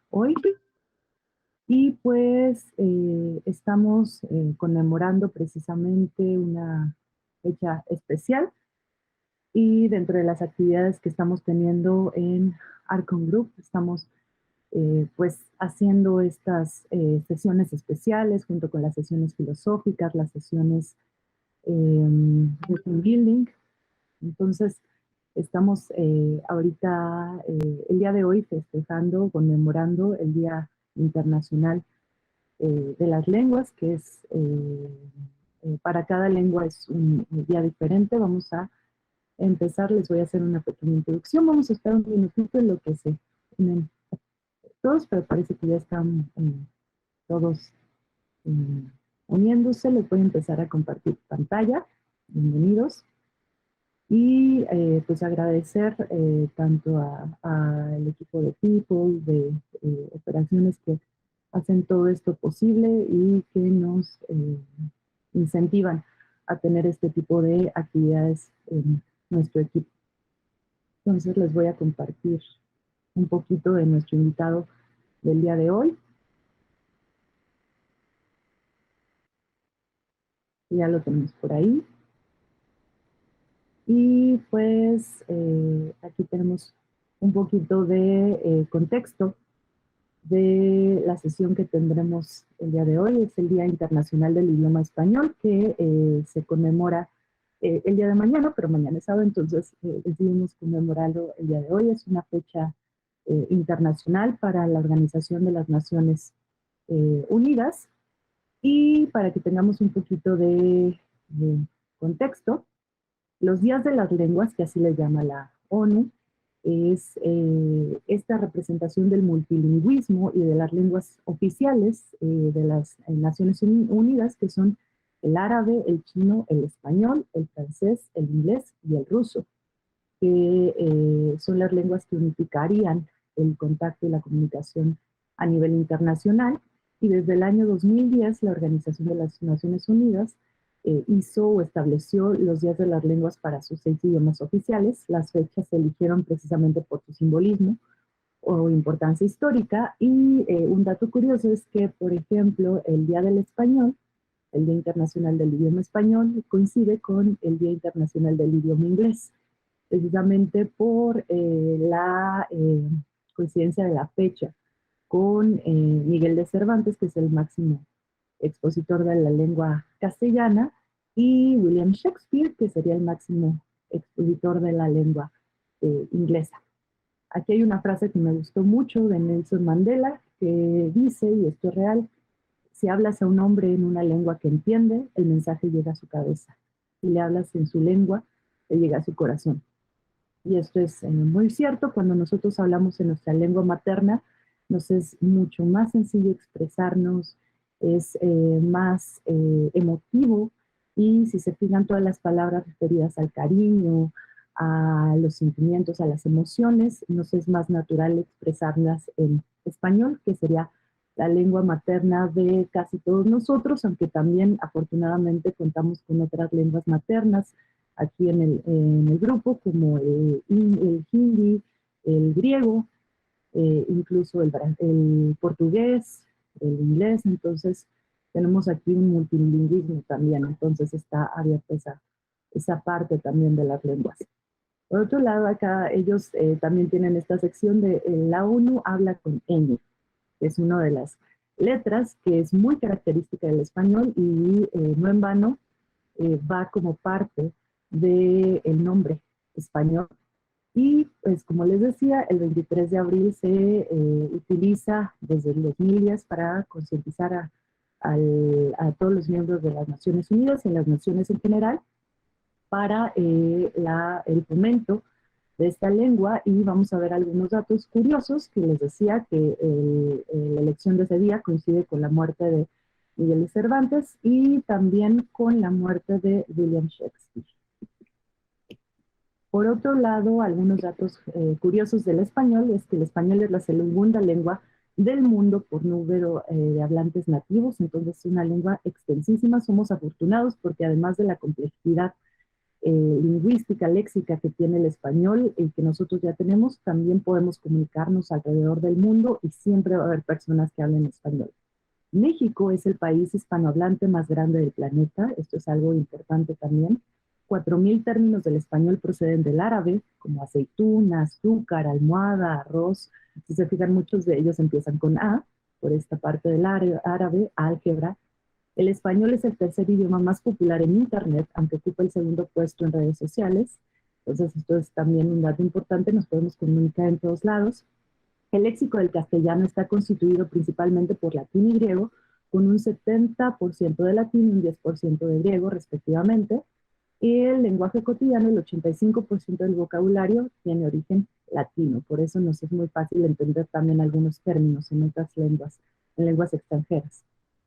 hoy. Y pues estamos conmemorando precisamente una fecha especial y dentro de las actividades que estamos teniendo en Arcon Group estamos pues haciendo estas sesiones especiales junto con las sesiones filosóficas, las sesiones de team building. Entonces estamos ahorita el día de hoy festejando, conmemorando el Día Internacional de las lenguas, que es para cada lengua es un día diferente. Vamos a empezar, les voy a hacer una pequeña introducción. Vamos a esperar un minutito en lo que se unen todos, pero parece que ya están todos eh, uniéndose. Les voy a empezar a compartir pantalla. Bienvenidos. Y pues agradecer tanto al equipo de People, de operaciones que hacen todo esto posible y que nos incentivan a tener este tipo de actividades en nuestro equipo. Entonces les voy a compartir un poquito de nuestro invitado del día de hoy. Ya lo tenemos por ahí. Y pues aquí tenemos un poquito de contexto de la sesión que tendremos el día de hoy. Es el Día Internacional del Idioma Español, que se conmemora el día de mañana, pero mañana es sábado, entonces decidimos conmemorarlo el día de hoy. Es una fecha internacional para la Organización de las Naciones Unidas. Y para que tengamos un poquito de contexto, los días de las lenguas, que así le llama la ONU, es esta representación del multilingüismo y de las lenguas oficiales de las Naciones Unidas, que son el árabe, el chino, el español, el francés, el inglés y el ruso, que son las lenguas que unificarían el contacto y la comunicación a nivel internacional. Y desde el año 2010, la Organización de las Naciones Unidas hizo o estableció los días de las lenguas para sus 6 idiomas oficiales. Las fechas se eligieron precisamente por su simbolismo o importancia histórica. Y un dato curioso es que, por ejemplo, el Día del Español, el Día Internacional del Idioma Español, coincide con el Día Internacional del Idioma Inglés, precisamente por la coincidencia de la fecha con Miguel de Cervantes, que es el máximo expositor de la lengua castellana, y William Shakespeare, que sería el máximo expositor de la lengua inglesa. Aquí hay una frase que me gustó mucho de Nelson Mandela, que dice, y esto es real: si hablas a un hombre en una lengua que entiende, el mensaje llega a su cabeza. Si le hablas en su lengua, le llega a su corazón. Y esto es muy cierto. Cuando nosotros hablamos en nuestra lengua materna, nos es mucho más sencillo expresarnos, es más emotivo, y si se fijan, todas las palabras referidas al cariño, a los sentimientos, a las emociones, nos es más natural expresarlas en español, que sería la lengua materna de casi todos nosotros, aunque también afortunadamente contamos con otras lenguas maternas aquí en el grupo, como el hindi, el griego, incluso el portugués, el inglés. Entonces tenemos aquí un multilingüismo también, entonces está abierta esa parte también de las lenguas. Por otro lado, acá ellos también tienen esta sección de la ONU habla con ñ, que es una de las letras que es muy característica del español y no en vano va como parte del nombre español. Y pues como les decía, el 23 de abril se utiliza desde el 2010 para concientizar a todos los miembros de las Naciones Unidas y en las naciones en general para el fomento de esta lengua. Y vamos a ver algunos datos curiosos que les decía que la elección de ese día coincide con la muerte de Miguel de Cervantes y también con la muerte de William Shakespeare. Por otro lado, algunos datos curiosos del español es que el español es la segunda lengua del mundo por número de hablantes nativos, entonces es una lengua extensísima. Somos afortunados porque además de la complejidad lingüística, léxica que tiene el español y que nosotros ya tenemos, también podemos comunicarnos alrededor del mundo y siempre va a haber personas que hablen español. México es el país hispanohablante más grande del planeta, esto es algo importante también. 4.000 términos del español proceden del árabe, como aceituna, azúcar, almohada, arroz. Si se fijan, muchos de ellos empiezan con A, por esta parte del árabe, álgebra. El español es el tercer idioma más popular en Internet, aunque ocupa el segundo puesto en redes sociales. Entonces, esto es también un dato importante, nos podemos comunicar en todos lados. El léxico del castellano está constituido principalmente por latín y griego, con un 70% de latín y un 10% de griego, respectivamente. Y el lenguaje cotidiano, el 85% del vocabulario, tiene origen latino. Por eso nos es muy fácil entender también algunos términos en otras lenguas, en lenguas extranjeras.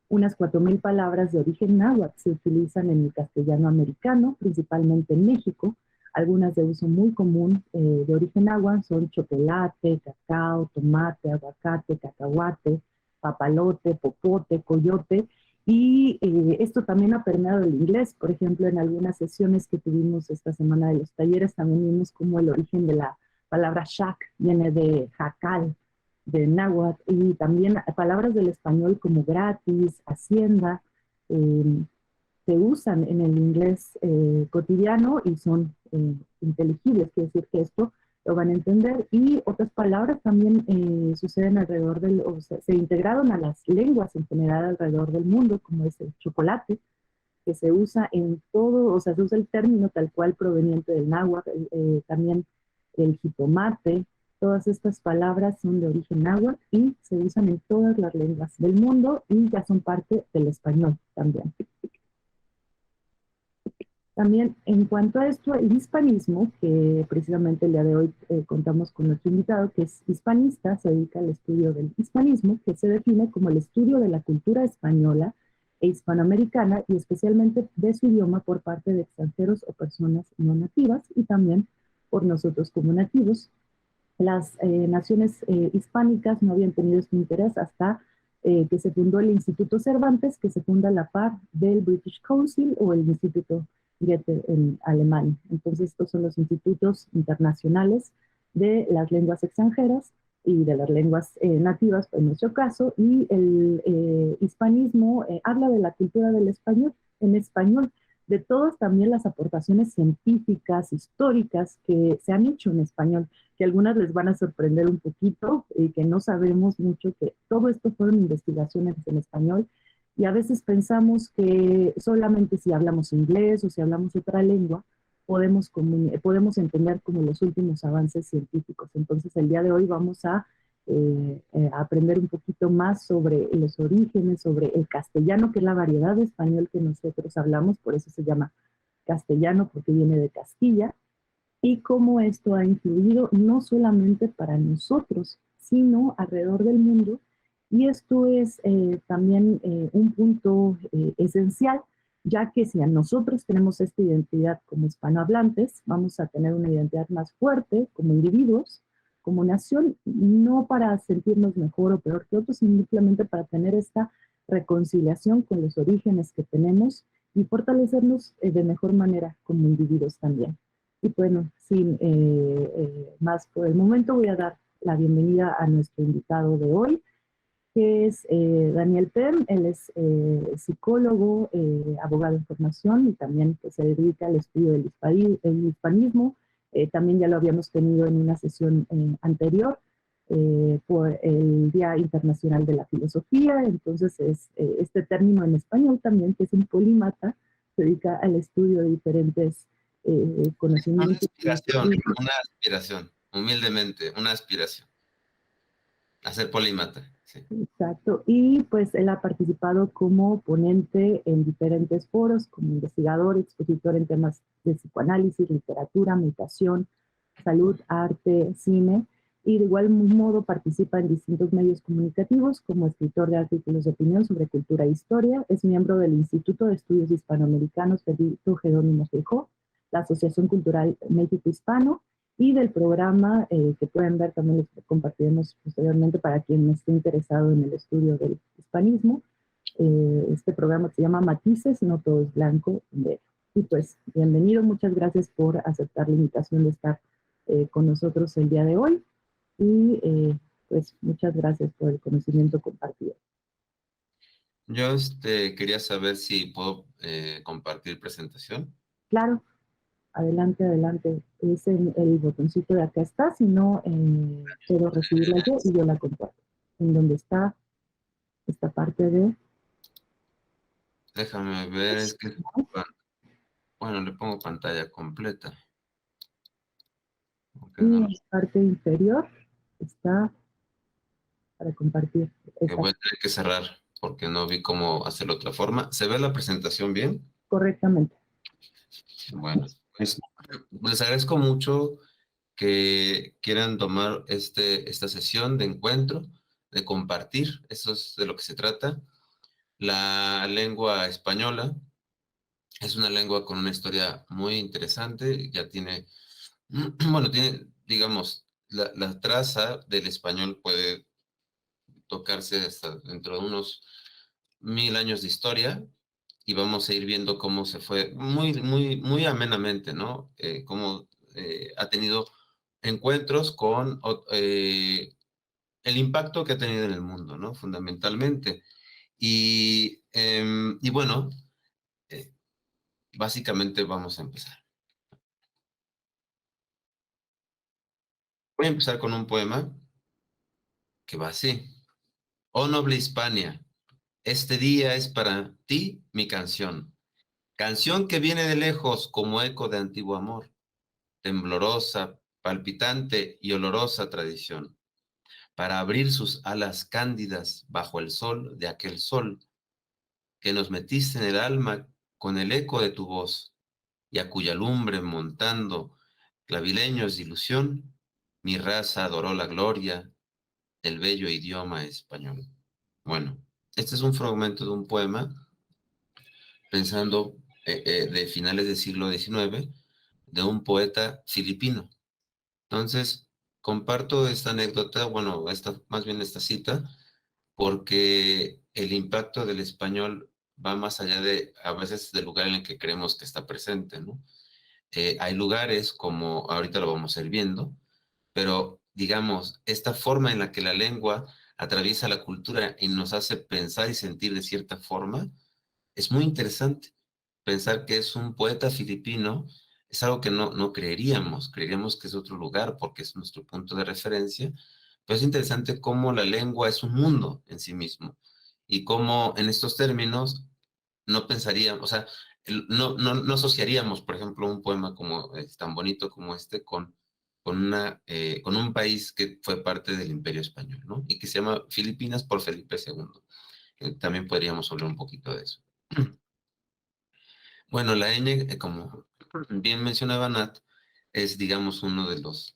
Unas 4.000 palabras de origen náhuatl se utilizan en el castellano americano, principalmente en México. Algunas de uso muy común de origen náhuatl son chocolate, cacao, tomate, aguacate, cacahuate, papalote, popote, coyote. Y esto también ha permeado el inglés. Por ejemplo, en algunas sesiones que tuvimos esta semana de los talleres, también vimos cómo el origen de la palabra shack viene de jacal, de náhuatl, y también palabras del español como gratis, hacienda, eh, se usan en el inglés cotidiano y son inteligibles, quiere decir que esto lo van a entender, y otras palabras también suceden alrededor del, o sea, se integraron a las lenguas en general alrededor del mundo, como es el chocolate, que se usa en todo, o sea, se usa el término tal cual proveniente del náhuatl, también el jitomate, todas estas palabras son de origen náhuatl y se usan en todas las lenguas del mundo y ya son parte del español también. También en cuanto a esto, el hispanismo, que precisamente el día de hoy contamos con nuestro invitado, que es hispanista, se dedica al estudio del hispanismo, que se define como el estudio de la cultura española e hispanoamericana y especialmente de su idioma por parte de extranjeros o personas no nativas y también por nosotros como nativos. Las naciones hispánicas no habían tenido este interés hasta que se fundó el Instituto Cervantes, que se funda a la par del British Council o el Instituto Goethe en Alemania. Entonces, estos son los institutos internacionales de las lenguas extranjeras y de las lenguas nativas, en nuestro caso, y el hispanismo habla de la cultura del español en español, de todas también las aportaciones científicas, históricas que se han hecho en español, que algunas les van a sorprender un poquito, que no sabemos mucho, que todo esto fueron investigaciones en español, y a veces pensamos que solamente si hablamos inglés o si hablamos otra lengua, podemos entender como los últimos avances científicos. Entonces, el día de hoy vamos a aprender un poquito más sobre los orígenes, sobre el castellano, que es la variedad de español que nosotros hablamos, por eso se llama castellano, porque viene de Castilla, y cómo esto ha influido no solamente para nosotros, sino alrededor del mundo. Y esto es también un punto esencial, ya que si a nosotros tenemos esta identidad como hispanohablantes, vamos a tener una identidad más fuerte como individuos, como nación, no para sentirnos mejor o peor que otros, sino simplemente para tener esta reconciliación con los orígenes que tenemos y fortalecernos de mejor manera como individuos también. Y bueno, sin más por el momento, voy a dar la bienvenida a nuestro invitado de hoy, que es Daniel Pem. Él es psicólogo, abogado en formación y también pues, se dedica al estudio del hispanismo. También ya lo habíamos tenido en una sesión anterior por el Día Internacional de la Filosofía. Entonces, es este término en español también, que es un polímata, se dedica al estudio de diferentes conocimientos. Una aspiración, humildemente, una aspiración. A ser polímata, sí. Exacto, y pues él ha participado como ponente en diferentes foros, como investigador, expositor en temas de psicoanálisis, literatura, meditación, salud, arte, cine, y de igual modo participa en distintos medios comunicativos como escritor de artículos de opinión sobre cultura e historia, es miembro del Instituto de Estudios Hispanoamericanos Federico Jerónimo Feijó, la Asociación Cultural México Hispano, y del programa que pueden ver, también les compartiremos posteriormente para quien esté interesado en el estudio del hispanismo, este programa que se llama Matices, no todo es blanco y negro. Y pues, bienvenido, muchas gracias por aceptar la invitación de estar con nosotros el día de hoy. Y pues muchas gracias por el conocimiento compartido. Yo quería saber si puedo compartir presentación. Claro, adelante, adelante. Es el botoncito de acá está, si no, puedo recibirla yo y yo la comparto. En donde está esta parte de... Déjame ver, es que, bueno, le pongo pantalla completa. Y en la parte inferior está para compartir. Que voy a tener que cerrar porque no vi cómo hacerlo de otra forma. ¿Se ve la presentación bien? Correctamente. Bueno, pues les agradezco mucho que quieran tomar esta sesión de encuentro, de compartir, eso es de lo que se trata. La lengua española es una lengua con una historia muy interesante, ya tiene, bueno, tiene, digamos, la traza del español puede tocarse hasta dentro de unos 1000 años de historia, y vamos a ir viendo cómo se fue muy amenamente, ¿no? Cómo ha tenido encuentros con el impacto que ha tenido en el mundo, ¿no? Fundamentalmente. Y bueno, eh, básicamente vamos a empezar. Voy a empezar con un poema que va así. Oh noble Hispania, este día es para ti mi canción. Canción que viene de lejos como eco de antiguo amor, temblorosa, palpitante y olorosa tradición, para abrir sus alas cándidas bajo el sol de aquel sol que nos metiste en el alma con el eco de tu voz, y a cuya lumbre montando clavileños de ilusión, mi raza adoró la gloria del bello idioma español. Bueno, este es un fragmento de un poema pensando de finales del siglo XIX, de un poeta filipino. Entonces, comparto esta anécdota, bueno, más bien esta cita, porque el impacto del español va más allá de, a veces, del lugar en el que creemos que está presente, ¿no? Hay lugares, como ahorita lo vamos a ir viendo, pero digamos, esta forma en la que la lengua atraviesa la cultura y nos hace pensar y sentir de cierta forma, es muy interesante. Pensar que es un poeta filipino es algo que no creeríamos que es otro lugar porque es nuestro punto de referencia, pero es interesante cómo la lengua es un mundo en sí mismo y cómo en estos términos no pensaríamos, o sea, no asociaríamos, por ejemplo, un poema como tan bonito como este con un país que fue parte del Imperio Español, ¿no? Y que se llama Filipinas por Felipe II. También podríamos hablar un poquito de eso. Bueno, la ñ, como bien mencionaba Nat, es, digamos, uno de los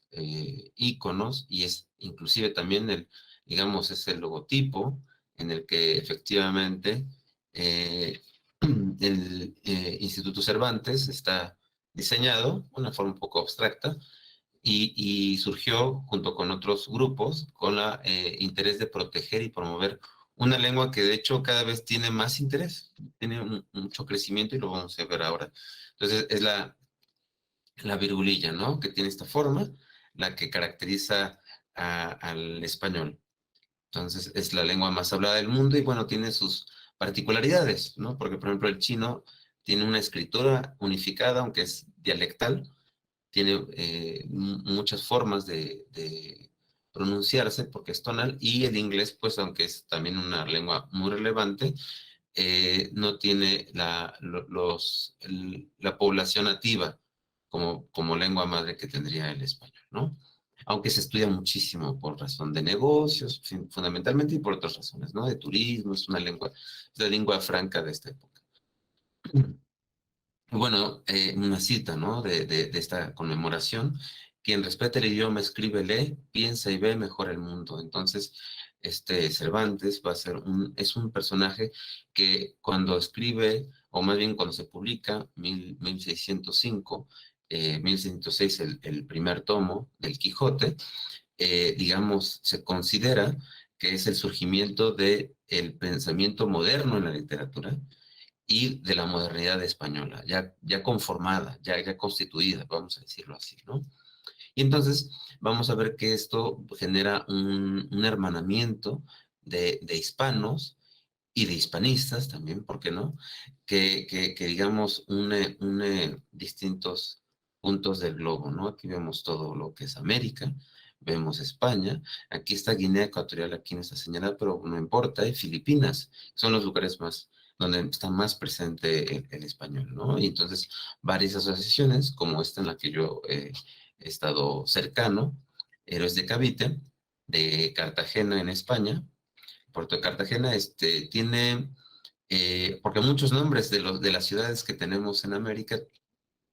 íconos y es inclusive también digamos, es el logotipo en el que efectivamente eh, el Instituto Cervantes está diseñado de una forma un poco abstracta y surgió junto con otros grupos con el interés de proteger y promover una lengua que de hecho cada vez tiene más interés, tiene mucho crecimiento y lo vamos a ver ahora. Entonces es la virgulilla, ¿no? Que tiene esta forma, la que caracteriza al español. Entonces es la lengua más hablada del mundo y bueno, tiene sus particularidades, ¿no? Porque por ejemplo el chino tiene una escritura unificada, aunque es dialectal, tiene muchas formas de pronunciarse porque es tonal, y el inglés, pues aunque es también una lengua muy relevante, no tiene la población nativa como lengua madre que tendría el español, ¿no? Aunque se estudia muchísimo por razón de negocios, fundamentalmente, y por otras razones, ¿no? De turismo, es la lengua franca de esta época. Bueno, una cita, ¿no? De esta conmemoración. Quien respeta el idioma, escribe, lee, piensa y ve, mejor el mundo. Entonces, Cervantes es un personaje que cuando escribe, o más bien cuando se publica, 1605, 1606, el primer tomo del Quijote, digamos, se considera que es el surgimiento del pensamiento moderno en la literatura, y de la modernidad española, ya conformada, ya constituida, vamos a decirlo así, ¿no? Y entonces vamos a ver que esto genera un hermanamiento de hispanos y de hispanistas también, ¿por qué no? Que digamos, une distintos puntos del globo, ¿no? Aquí vemos todo lo que es América, vemos España, aquí está Guinea Ecuatorial, aquí no está señalada, pero no importa, y Filipinas, son los lugares más, donde está más presente el español, ¿no? Y entonces varias asociaciones, como esta en la que yo he estado cercano, Héroes de Cavite, de Cartagena en España, Puerto de Cartagena, tiene, porque muchos nombres de las ciudades que tenemos en América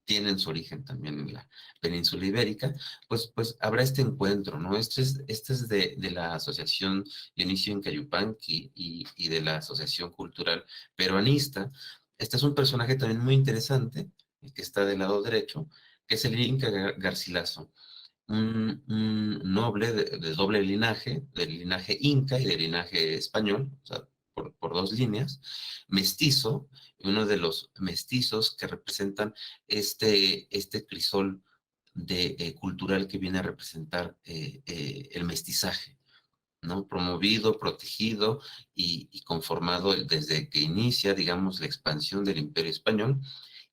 tienen su origen también en la península ibérica, pues habrá este encuentro, ¿no? Este es de la Asociación Dionisio Inca Yupanqui y de la Asociación Cultural Peruanista. Este es un personaje también muy interesante, el que está del lado derecho, que es el Inca Garcilaso, un noble de doble linaje, del linaje inca y del linaje español, o sea, por dos líneas, mestizo, uno de los mestizos que representan este crisol cultural que viene a representar el mestizaje, ¿no? Promovido, protegido y conformado desde que inicia, digamos, la expansión del Imperio Español,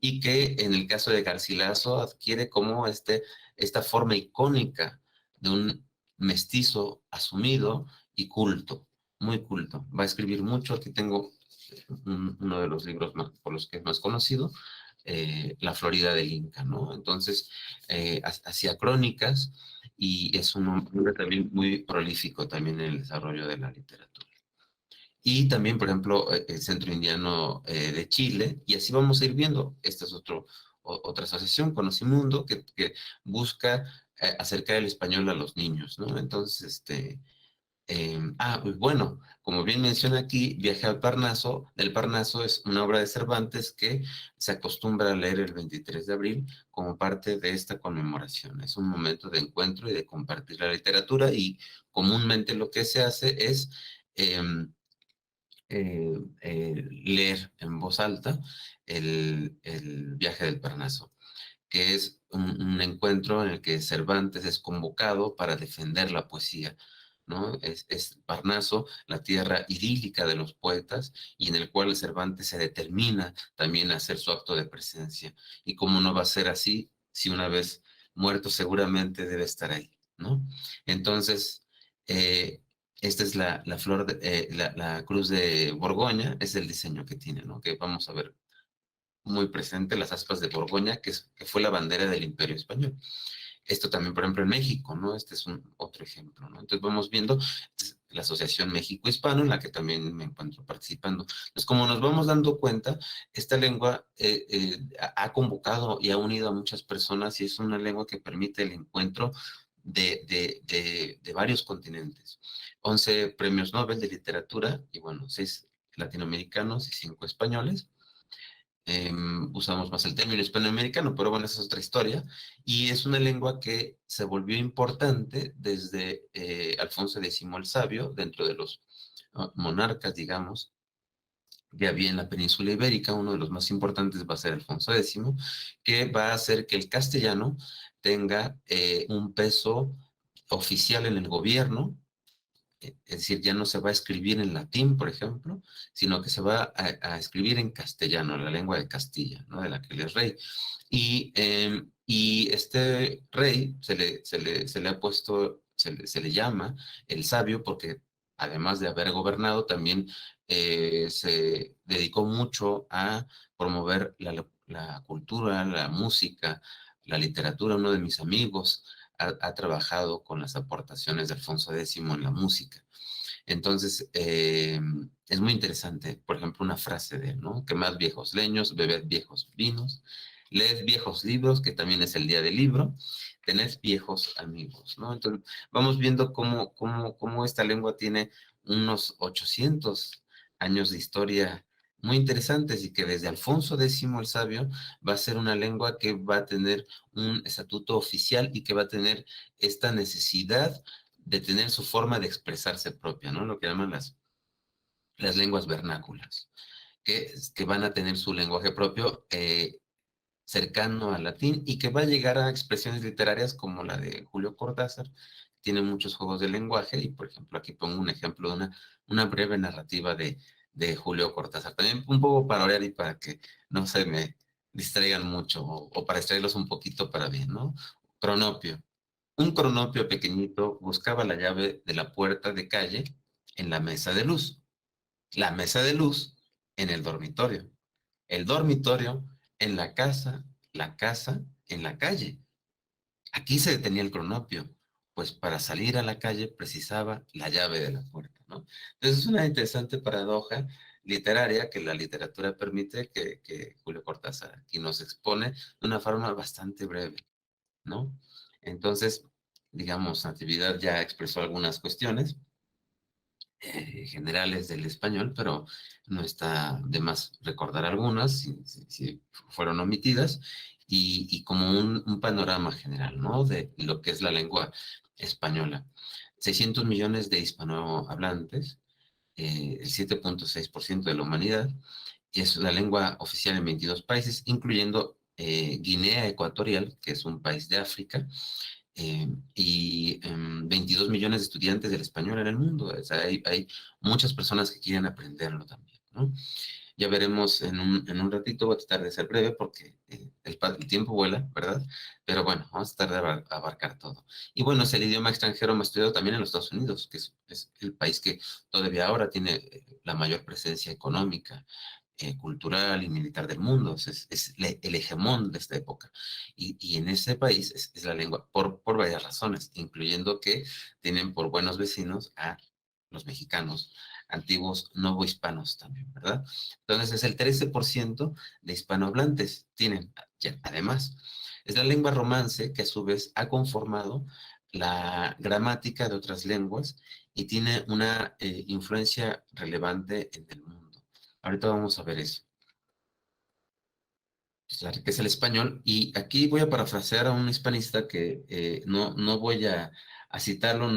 y que en el caso de Garcilaso adquiere como esta forma icónica de un mestizo asumido y culto, muy culto. Va a escribir mucho, aquí tengo uno de los libros por los que es más conocido, La Florida del Inca, ¿no? Entonces, hacía crónicas y es un hombre también muy prolífico también en el desarrollo de la literatura. Y también, por ejemplo, el Centro Indiano de Chile, y así vamos a ir viendo. Esta es otra asociación, Conocimundo, que busca acercar el español a los niños, ¿no? Entonces, pues bueno, como bien menciona aquí, Viaje al Parnaso, del Parnaso es una obra de Cervantes que se acostumbra a leer el 23 de abril como parte de esta conmemoración. Es un momento de encuentro y de compartir la literatura, y comúnmente lo que se hace es leer en voz alta el Viaje del Parnaso, que es un encuentro en el que Cervantes es convocado para defender la poesía, ¿no? Es Parnaso, la tierra idílica de los poetas, y en el cual Cervantes se determina también a hacer su acto de presencia. Y cómo no va a ser así si una vez muerto seguramente debe estar ahí, ¿no? Entonces, esta es la flor, la cruz de Borgoña, es el diseño que tiene, ¿no? Que vamos a ver muy presente, las aspas de Borgoña, que fue la bandera del Imperio Español. Esto también, por ejemplo, en México, ¿no? Este es otro ejemplo, ¿no? Entonces vamos viendo la Asociación México-Hispano, en la que también me encuentro participando. Entonces, como nos vamos dando cuenta, esta lengua ha convocado y ha unido a muchas personas, y es una lengua que permite el encuentro de varios continentes. 11 premios Nobel de literatura, y bueno, 6 latinoamericanos y 5 españoles. Usamos más el término hispanoamericano, pero bueno, esa es otra historia. Y es una lengua que se volvió importante desde Alfonso X el Sabio, dentro de los monarcas, digamos, que había en la península ibérica. Uno de los más importantes va a ser Alfonso X, que va a hacer que el castellano tenga un peso oficial en el gobierno. Es decir, ya no se va a escribir en latín, por ejemplo, sino que se va a escribir en castellano, la lengua de Castilla, ¿no? De la que él es rey. Y este rey se le ha puesto, se le llama el sabio, porque además de haber gobernado, también se dedicó mucho a promover la cultura, la música, la literatura. Uno de mis amigos ha trabajado con las aportaciones de Alfonso X en la música. Entonces, es muy interesante, por ejemplo, una frase de él, ¿no? Quemad viejos leños, bebed viejos vinos, leed viejos libros, que también es el día del libro, tened viejos amigos, ¿no? Entonces, vamos viendo cómo esta lengua tiene unos 800 años de historia muy interesantes, y que desde Alfonso X el Sabio va a ser una lengua que va a tener un estatuto oficial y que va a tener esta necesidad de tener su forma de expresarse propia, ¿no? Lo que llaman las lenguas vernáculas. que van a tener su lenguaje propio cercano al latín y que va a llegar a expresiones literarias como la de Julio Cortázar. Tiene muchos juegos de lenguaje y, por ejemplo, aquí pongo un ejemplo de una breve narrativa de Julio Cortázar. También un poco para orear y para que no se me distraigan mucho o para distraerlos un poquito para bien, ¿no? Cronopio. Un cronopio pequeñito buscaba la llave de la puerta de calle en la mesa de luz. La mesa de luz en el dormitorio. El dormitorio en la casa en la calle. Aquí se detenía el cronopio, pues para salir a la calle precisaba la llave de la puerta, ¿no? Entonces es una interesante paradoja literaria que la literatura permite que Julio Cortázar aquí nos expone de una forma bastante breve, ¿no? Entonces, digamos, Natividad ya expresó algunas cuestiones generales del español, pero no está de más recordar algunas, si fueron omitidas, y como un panorama general, ¿no? De lo que es la lengua española. 600 millones de hispanohablantes, el 7.6% de la humanidad, y es la lengua oficial en 22 países, incluyendo Guinea Ecuatorial, que es un país de África, y 22 millones de estudiantes del español en el mundo. O sea, hay muchas personas que quieren aprenderlo también, ¿no? Ya veremos en un ratito, voy a tratar de ser breve porque el tiempo vuela, ¿verdad? Pero bueno, vamos a tratar de abarcar todo. Y bueno, es el idioma extranjero más estudiado también en los Estados Unidos, que es el país que todavía ahora tiene la mayor presencia económica, cultural y militar del mundo, es el hegemón de esta época. Y en ese país es la lengua, por varias razones, incluyendo que tienen por buenos vecinos a los mexicanos, antiguos novohispanos también, ¿verdad? Entonces es el 13% de hispanohablantes tienen, ya, además. Es la lengua romance que a su vez ha conformado la gramática de otras lenguas y tiene una influencia relevante en el mundo. Ahorita vamos a ver eso. Es la riqueza del español. Y aquí voy a parafrasear a un hispanista que no voy a citarlo,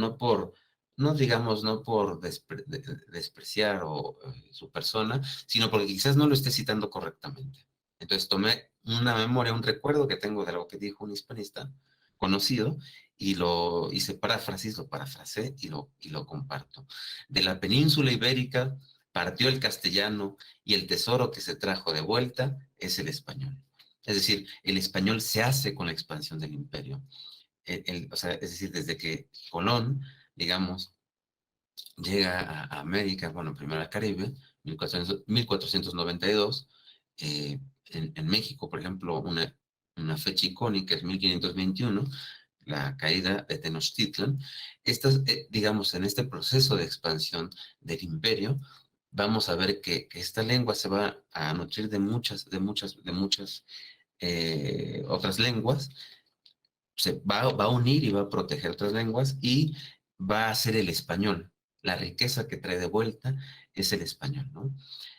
no digamos, no por despreciar su persona, sino porque quizás no lo esté citando correctamente. Entonces tomé una memoria, un recuerdo que tengo de algo que dijo un hispanista conocido y lo hice paráfrasis, lo parafraseé y lo comparto. De la península ibérica partió el castellano y el tesoro que se trajo de vuelta es el español. Es decir, el español se hace con la expansión del imperio. O sea, es decir, desde que Colón, digamos, llega a América, bueno, primero al Caribe, 1492, en México, por ejemplo, una fecha icónica es 1521, la caída de Tenochtitlan. Digamos, en este proceso de expansión del imperio, vamos a ver que esta lengua se va a nutrir de muchas otras lenguas, se va a unir y va a proteger otras lenguas y va a ser el español. La riqueza que trae de vuelta es el español, ¿no?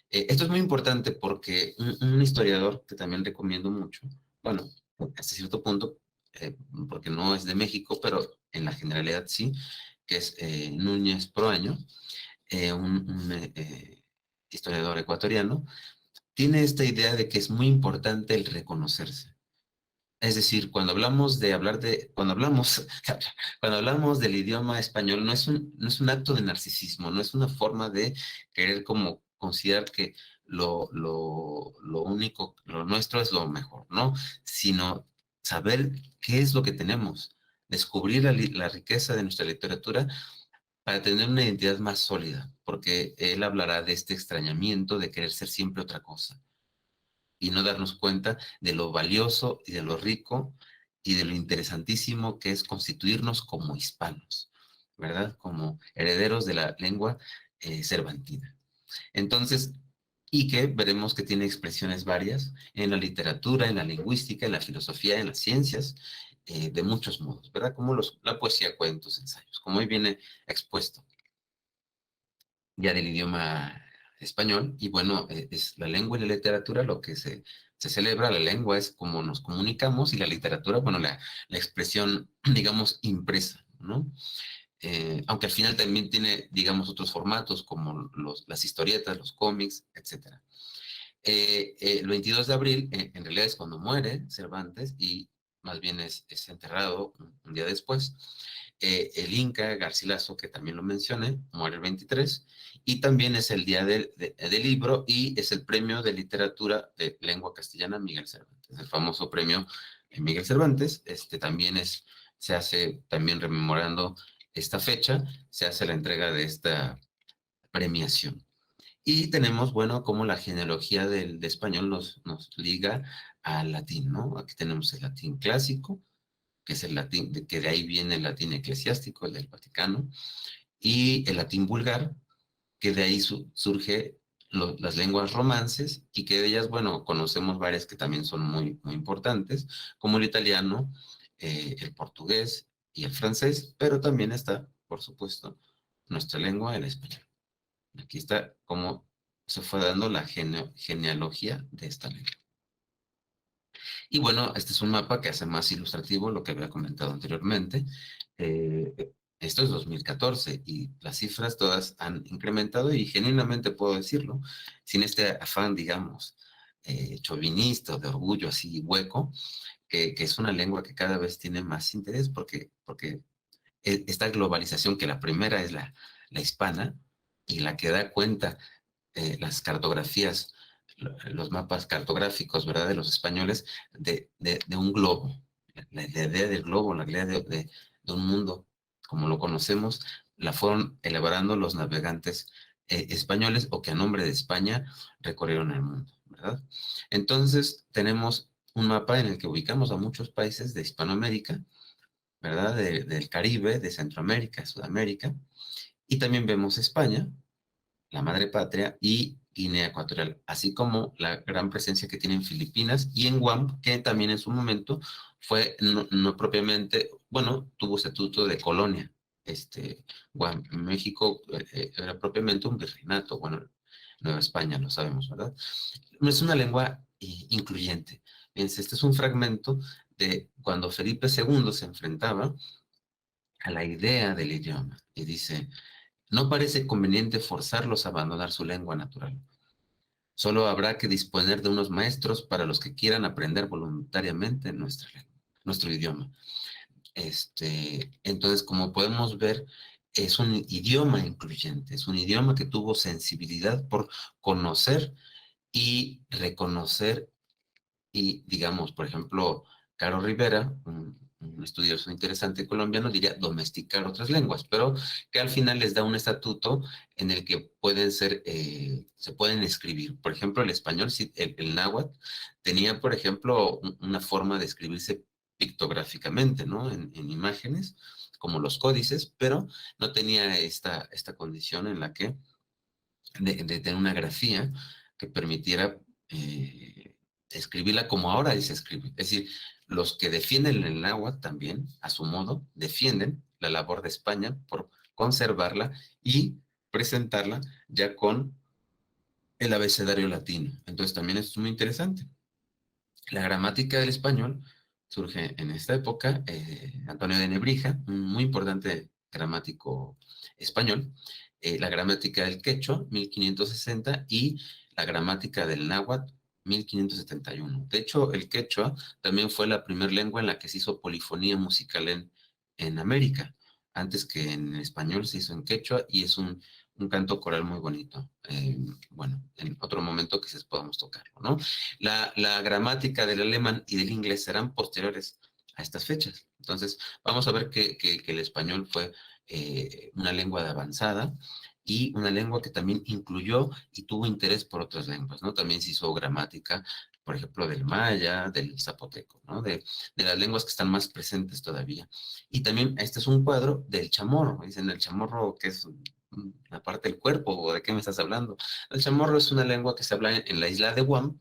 Esto es muy importante porque un historiador que también recomiendo mucho, bueno, hasta cierto punto, porque no es de México, pero en la generalidad sí, que es Núñez Proaño, un historiador ecuatoriano, tiene esta idea de que es muy importante el reconocerse. Es decir, cuando hablamos del idioma español, no es un acto de narcisismo, no es una forma de querer como considerar que lo único, lo nuestro es lo mejor, ¿no? Sino saber qué es lo que tenemos, descubrir la riqueza de nuestra literatura para tener una identidad más sólida, porque él hablará de este extrañamiento de querer ser siempre otra cosa y no darnos cuenta de lo valioso y de lo rico y de lo interesantísimo que es constituirnos como hispanos, ¿verdad? Como herederos de la lengua cervantina. Entonces, y que veremos que tiene expresiones varias en la literatura, en la lingüística, en la filosofía, en las ciencias, de muchos modos, ¿verdad? Como la poesía, cuentos, ensayos, como hoy viene expuesto ya del idioma español. Y bueno, es la lengua y la literatura lo que se celebra. La lengua es como nos comunicamos y la literatura, bueno, la expresión, digamos, impresa, ¿no? aunque al final también tiene, digamos, otros formatos como las historietas, los cómics, etc. El 22 de abril, en realidad es cuando muere Cervantes y más bien es enterrado un día después. El Inca Garcilaso, que también lo mencioné, muere el 23, y también es el día del libro y es el premio de literatura de lengua castellana Miguel Cervantes, el famoso premio Miguel Cervantes. También se hace, también rememorando esta fecha, se hace la entrega de esta premiación. Y tenemos, bueno, como la genealogía del español nos liga al latín, ¿no? Aquí tenemos el latín clásico, que es el latín, que de ahí viene el latín eclesiástico, el del Vaticano, y el latín vulgar, que de ahí surge las lenguas romances, y que de ellas, bueno, conocemos varias que también son muy, muy importantes, como el italiano, el portugués y el francés, pero también está, por supuesto, nuestra lengua, el español. Aquí está cómo se fue dando la genealogía de esta lengua. Y bueno, este es un mapa que hace más ilustrativo lo que había comentado anteriormente. Esto es 2014 y las cifras todas han incrementado, y genuinamente puedo decirlo, sin este afán, digamos, chauvinista o de orgullo así hueco, que es una lengua que cada vez tiene más interés porque esta globalización, que la primera es la hispana y la que da cuenta, las cartografías, los mapas cartográficos, ¿verdad?, de los españoles, de un globo. La idea del globo, la idea de un mundo como lo conocemos, la fueron elaborando los navegantes españoles, o que a nombre de España recorrieron el mundo, ¿verdad? Entonces tenemos un mapa en el que ubicamos a muchos países de Hispanoamérica, ¿verdad? Del Caribe, de Centroamérica, Sudamérica, y también vemos España, la madre patria, y Guinea Ecuatorial, así como la gran presencia que tienen Filipinas y en Guam, que también en su momento fue no propiamente, bueno, tuvo estatuto de colonia. Guam, México, era propiamente un virreinato, bueno, Nueva España, lo sabemos, ¿verdad? Es una lengua incluyente. Fíjense, este es un fragmento de cuando Felipe II se enfrentaba a la idea del idioma, y dice: no parece conveniente forzarlos a abandonar su lengua natural. Solo habrá que disponer de unos maestros para los que quieran aprender voluntariamente nuestra lengua, nuestro idioma. Entonces, como podemos ver, es un idioma incluyente, es un idioma que tuvo sensibilidad por conocer y reconocer. Y digamos, por ejemplo, Caro Rivera, un estudioso interesante colombiano, diría domesticar otras lenguas, pero que al final les da un estatuto en el que pueden ser, se pueden escribir. Por ejemplo, el español, el náhuatl, tenía, por ejemplo, una forma de escribirse pictográficamente, ¿no? En imágenes, como los códices, pero no tenía esta condición en la que, de tener una grafía que permitiera escribirla como ahora se escribe. Es decir, los que defienden el náhuatl también, a su modo, defienden la labor de España por conservarla y presentarla ya con el abecedario latino. Entonces también es muy interesante. La gramática del español surge en esta época. Antonio de Nebrija, un muy importante gramático español, la gramática del quechua, 1560, y la gramática del náhuatl, 1571. De hecho, el quechua también fue la primera lengua en la que se hizo polifonía musical en América. Antes que en español se hizo en quechua, y es un canto coral muy bonito. Bueno, en otro momento quizás podamos tocarlo, ¿no? La gramática del alemán y del inglés serán posteriores a estas fechas. Entonces, vamos a ver que el español fue una lengua de avanzada, y una lengua que también incluyó y tuvo interés por otras lenguas, ¿no? También se hizo gramática, por ejemplo, del maya, del zapoteco, ¿no? De las lenguas que están más presentes todavía. Y también este es un cuadro del chamorro. Dicen el chamorro, que es la parte del cuerpo, ¿o de qué me estás hablando? El chamorro es una lengua que se habla en la isla de Guam,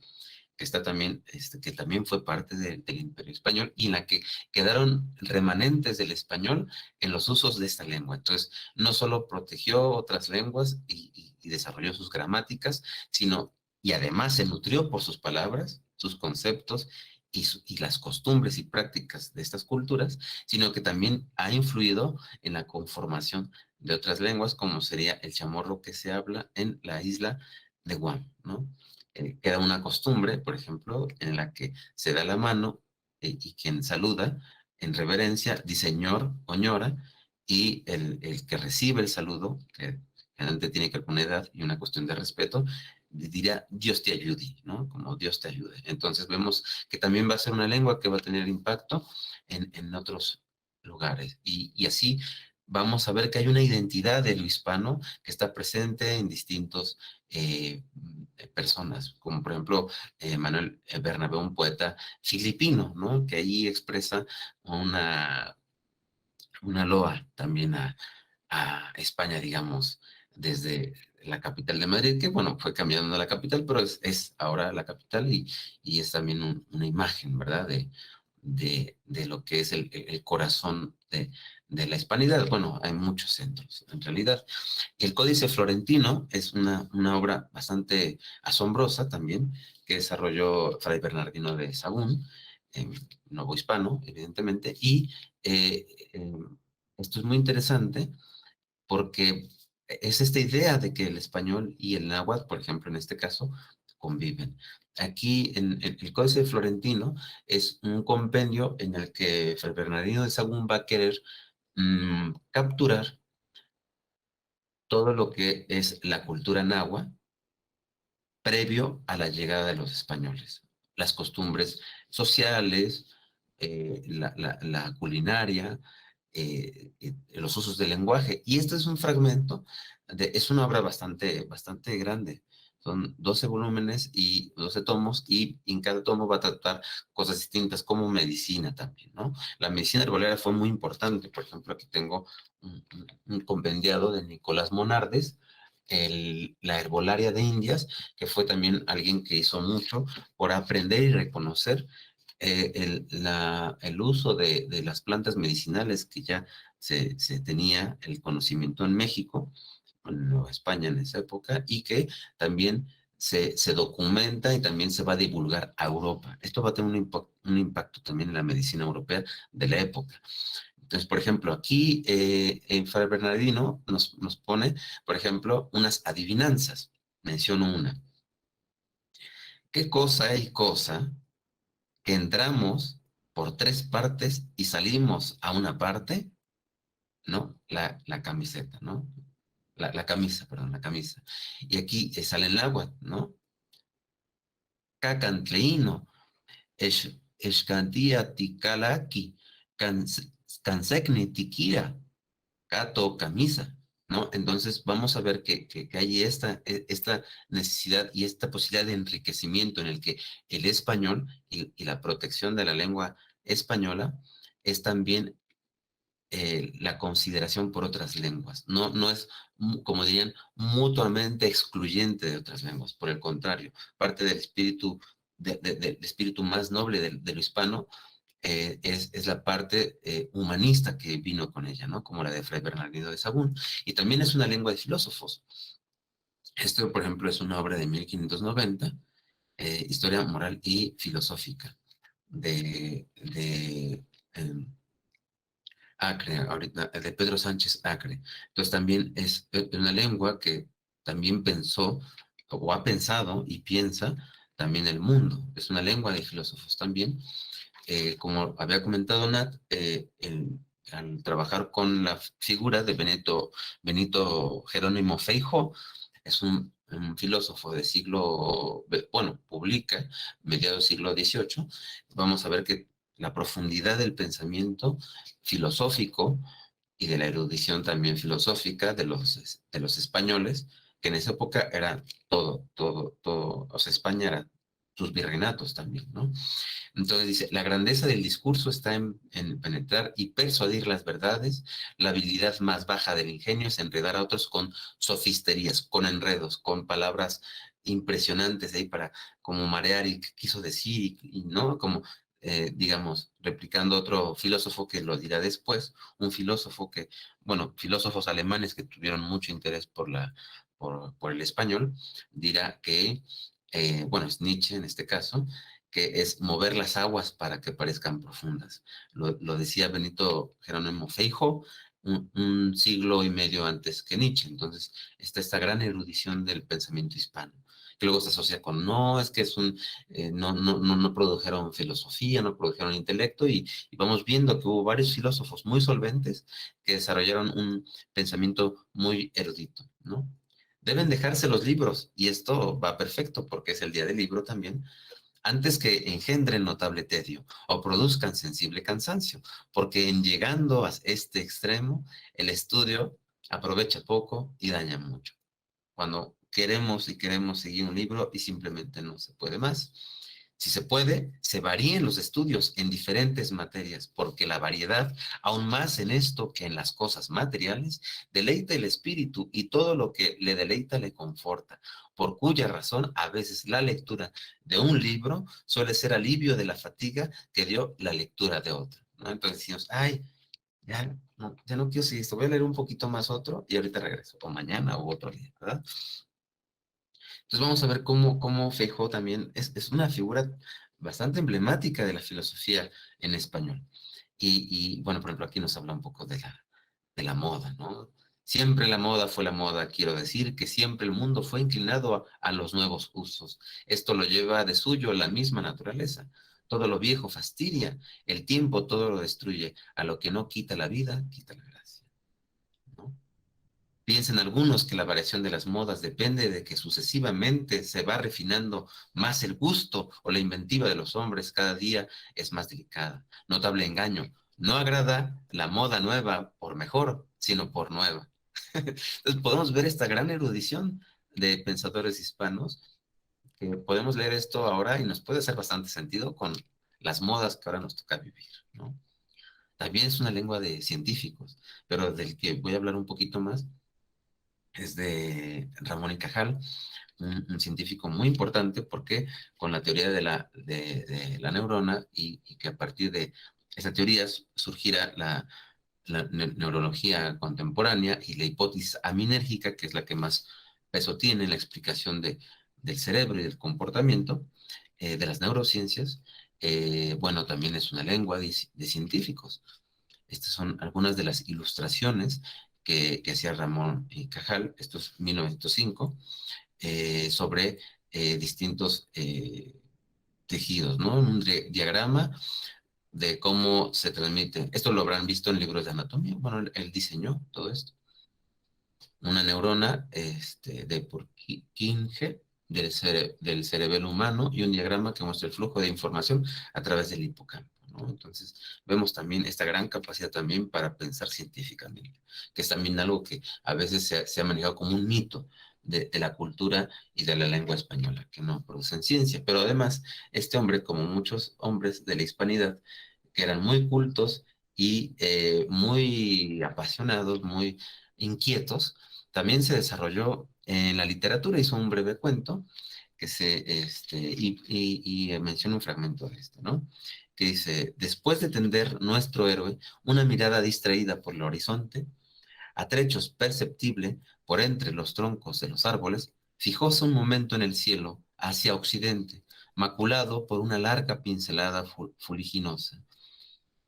que está también, que también fue parte del Imperio Español, y en la que quedaron remanentes del español en los usos de esta lengua. Entonces, no solo protegió otras lenguas y desarrolló sus gramáticas, sino, y además se nutrió por sus palabras, sus conceptos y las costumbres y prácticas de estas culturas, sino que también ha influido en la conformación de otras lenguas, como sería el chamorro que se habla en la isla de Guam, ¿no? Queda una costumbre, por ejemplo, en la que se da la mano y quien saluda en reverencia dice señor o ñora, y el que recibe el saludo, que generalmente tiene que ver con una edad y una cuestión de respeto, diría Dios te ayude, ¿no? Como Dios te ayude. Entonces vemos que también va a ser una lengua que va a tener impacto en otros lugares. Y así vamos a ver que hay una identidad de lo hispano que está presente en distintos personas, como por ejemplo Manuel Bernabé, un poeta filipino, ¿no? Que ahí expresa una loa también a España, digamos, desde la capital de Madrid, que bueno, fue cambiando a la capital, pero es ahora la capital y es también una imagen, ¿verdad? De lo que es el corazón de la hispanidad. Bueno, hay muchos centros, en realidad. El Códice Florentino es una obra bastante asombrosa también, que desarrolló Fray Bernardino de Sahagún, nuevo hispano, evidentemente, y eh, eh, esto es muy interesante porque es esta idea de que el español y el náhuatl, por ejemplo, en este caso, conviven. Aquí en el Códice Florentino es un compendio en el que Fray Bernardino de Sahagún va a querer capturar todo lo que es la cultura náhuatl previo a la llegada de los españoles. Las costumbres sociales, la culinaria, los usos del lenguaje. Y este es un fragmento, es una obra bastante grande. Son 12 volúmenes y 12 tomos, y en cada tomo va a tratar cosas distintas, como medicina también, ¿no? La medicina herbolaria fue muy importante. Por ejemplo, aquí tengo un compendiado de Nicolás Monardes, la herbolaria de Indias, que fue también alguien que hizo mucho por aprender y reconocer el uso de las plantas medicinales que ya se tenía el conocimiento en México, en Nueva España en esa época, y que también se documenta y también se va a divulgar a Europa. Esto va a tener un impacto también en la medicina europea de la época. Entonces, por ejemplo, aquí en Fray Bernardino nos pone, por ejemplo, unas adivinanzas. Menciono una. ¿Qué cosa hay cosa que entramos por tres partes y salimos a una parte? ¿No? La camiseta, ¿no? La camisa, perdón, la camisa. Y aquí sale el agua, ¿no? Cacantleíno, escantía ticalaki, cansecni tiquira. Gato, camisa, ¿no? Entonces vamos a ver que hay esta necesidad y esta posibilidad de enriquecimiento en el que el español y la protección de la lengua española es también la consideración por otras lenguas. No es, como dirían, mutuamente excluyente de otras lenguas. Por el contrario, parte del espíritu, del espíritu más noble de lo hispano es la parte humanista que vino con ella, ¿no? Como la de Fray Bernardino de Sahagún. Y también es una lengua de filósofos. Esto, por ejemplo, es una obra de 1590, Historia Moral y Filosófica, de Acre, ahorita, de Pedro Sánchez Acre. Entonces también es una lengua que también pensó o ha pensado y piensa también el mundo. Es una lengua de filósofos también. Como había comentado Nat, al trabajar con la figura de Benito Jerónimo Feijó, es un filósofo de bueno, publica mediados del siglo XVIII. Vamos a ver que la profundidad del pensamiento filosófico y de la erudición también filosófica de los españoles, que en esa época era todo, o sea, España era sus virreinatos también, ¿no? Entonces dice, la grandeza del discurso está en penetrar y persuadir las verdades, la habilidad más baja del ingenio es enredar a otros con sofisterías, con enredos, con palabras impresionantes ahí para como marear y qué quiso decir y no, como digamos, replicando otro filósofo que lo dirá después, un filósofo que, bueno, filósofos alemanes que tuvieron mucho interés por el español, dirá que, bueno, es Nietzsche en este caso, que es mover las aguas para que parezcan profundas. Lo decía Benito Jerónimo Feijóo, un siglo y medio antes que Nietzsche. Entonces, está esta gran erudición del pensamiento hispano, que luego se asocia con, no, es que es no produjeron filosofía, no produjeron intelecto, y vamos viendo que hubo varios filósofos muy solventes que desarrollaron un pensamiento muy erudito, ¿no? Deben dejarse los libros, y esto va perfecto porque es el día del libro también, antes que engendren notable tedio o produzcan sensible cansancio, porque en llegando a este extremo, el estudio aprovecha poco y daña mucho. Cuando queremos seguir un libro y simplemente no se puede más. Si se puede, se varíen los estudios en diferentes materias, porque la variedad, aún más en esto que en las cosas materiales, deleita el espíritu, y todo lo que le deleita le conforta, por cuya razón a veces la lectura de un libro suele ser alivio de la fatiga que dio la lectura de otro, ¿no? Entonces decimos, ay, ya no quiero seguir esto, voy a leer un poquito más otro y ahorita regreso, o mañana o otro día, ¿verdad? Entonces vamos a ver cómo Feijóo también es una figura bastante emblemática de la filosofía en español. Bueno, por ejemplo, aquí nos habla un poco de la moda, ¿no? Siempre la moda fue la moda, quiero decir que siempre el mundo fue inclinado a los nuevos usos. Esto lo lleva de suyo la misma naturaleza. Todo lo viejo fastidia, el tiempo todo lo destruye, a lo que no quita la vida, quita la gracia, ¿no? Piensan algunos que la variación de las modas depende de que sucesivamente se va refinando más el gusto, o la inventiva de los hombres cada día es más delicada. Notable engaño. No agrada la moda nueva por mejor, sino por nueva. Entonces podemos ver esta gran erudición de pensadores hispanos, que podemos leer esto ahora y nos puede hacer bastante sentido con las modas que ahora nos toca vivir, ¿no? También es una lengua de científicos, pero del que voy a hablar un poquito más es de Ramón y Cajal, un científico muy importante, porque con la teoría de la neurona, y que a partir de esa teoría surgirá la neurología contemporánea y la hipótesis aminérgica, que es la que más peso tiene en la explicación del cerebro y del comportamiento, de las neurociencias. Bueno, también es una lengua de científicos. Estas son algunas de las ilustraciones que hacía Ramón y Cajal, esto es 1905, sobre distintos tejidos, ¿no? Un diagrama de cómo se transmite. Esto lo habrán visto en libros de anatomía. Bueno, él diseñó todo esto. Una neurona de Purkinje del cerebelo humano, y un diagrama que muestra el flujo de información a través del hipocampo, ¿no? Entonces, vemos también esta gran capacidad también para pensar científicamente, que es también algo que a veces se ha manejado como un mito de la cultura y de la lengua española, que no producen ciencia. Pero además, este hombre, como muchos hombres de la hispanidad, que eran muy cultos y muy apasionados, muy inquietos, también se desarrolló en la literatura. Hizo un breve cuento y menciona un fragmento de esto, ¿no? Que dice: después de tender nuestro héroe una mirada distraída por el horizonte, a trechos perceptible por entre los troncos de los árboles, fijóse un momento en el cielo hacia occidente, maculado por una larga pincelada fuliginosa.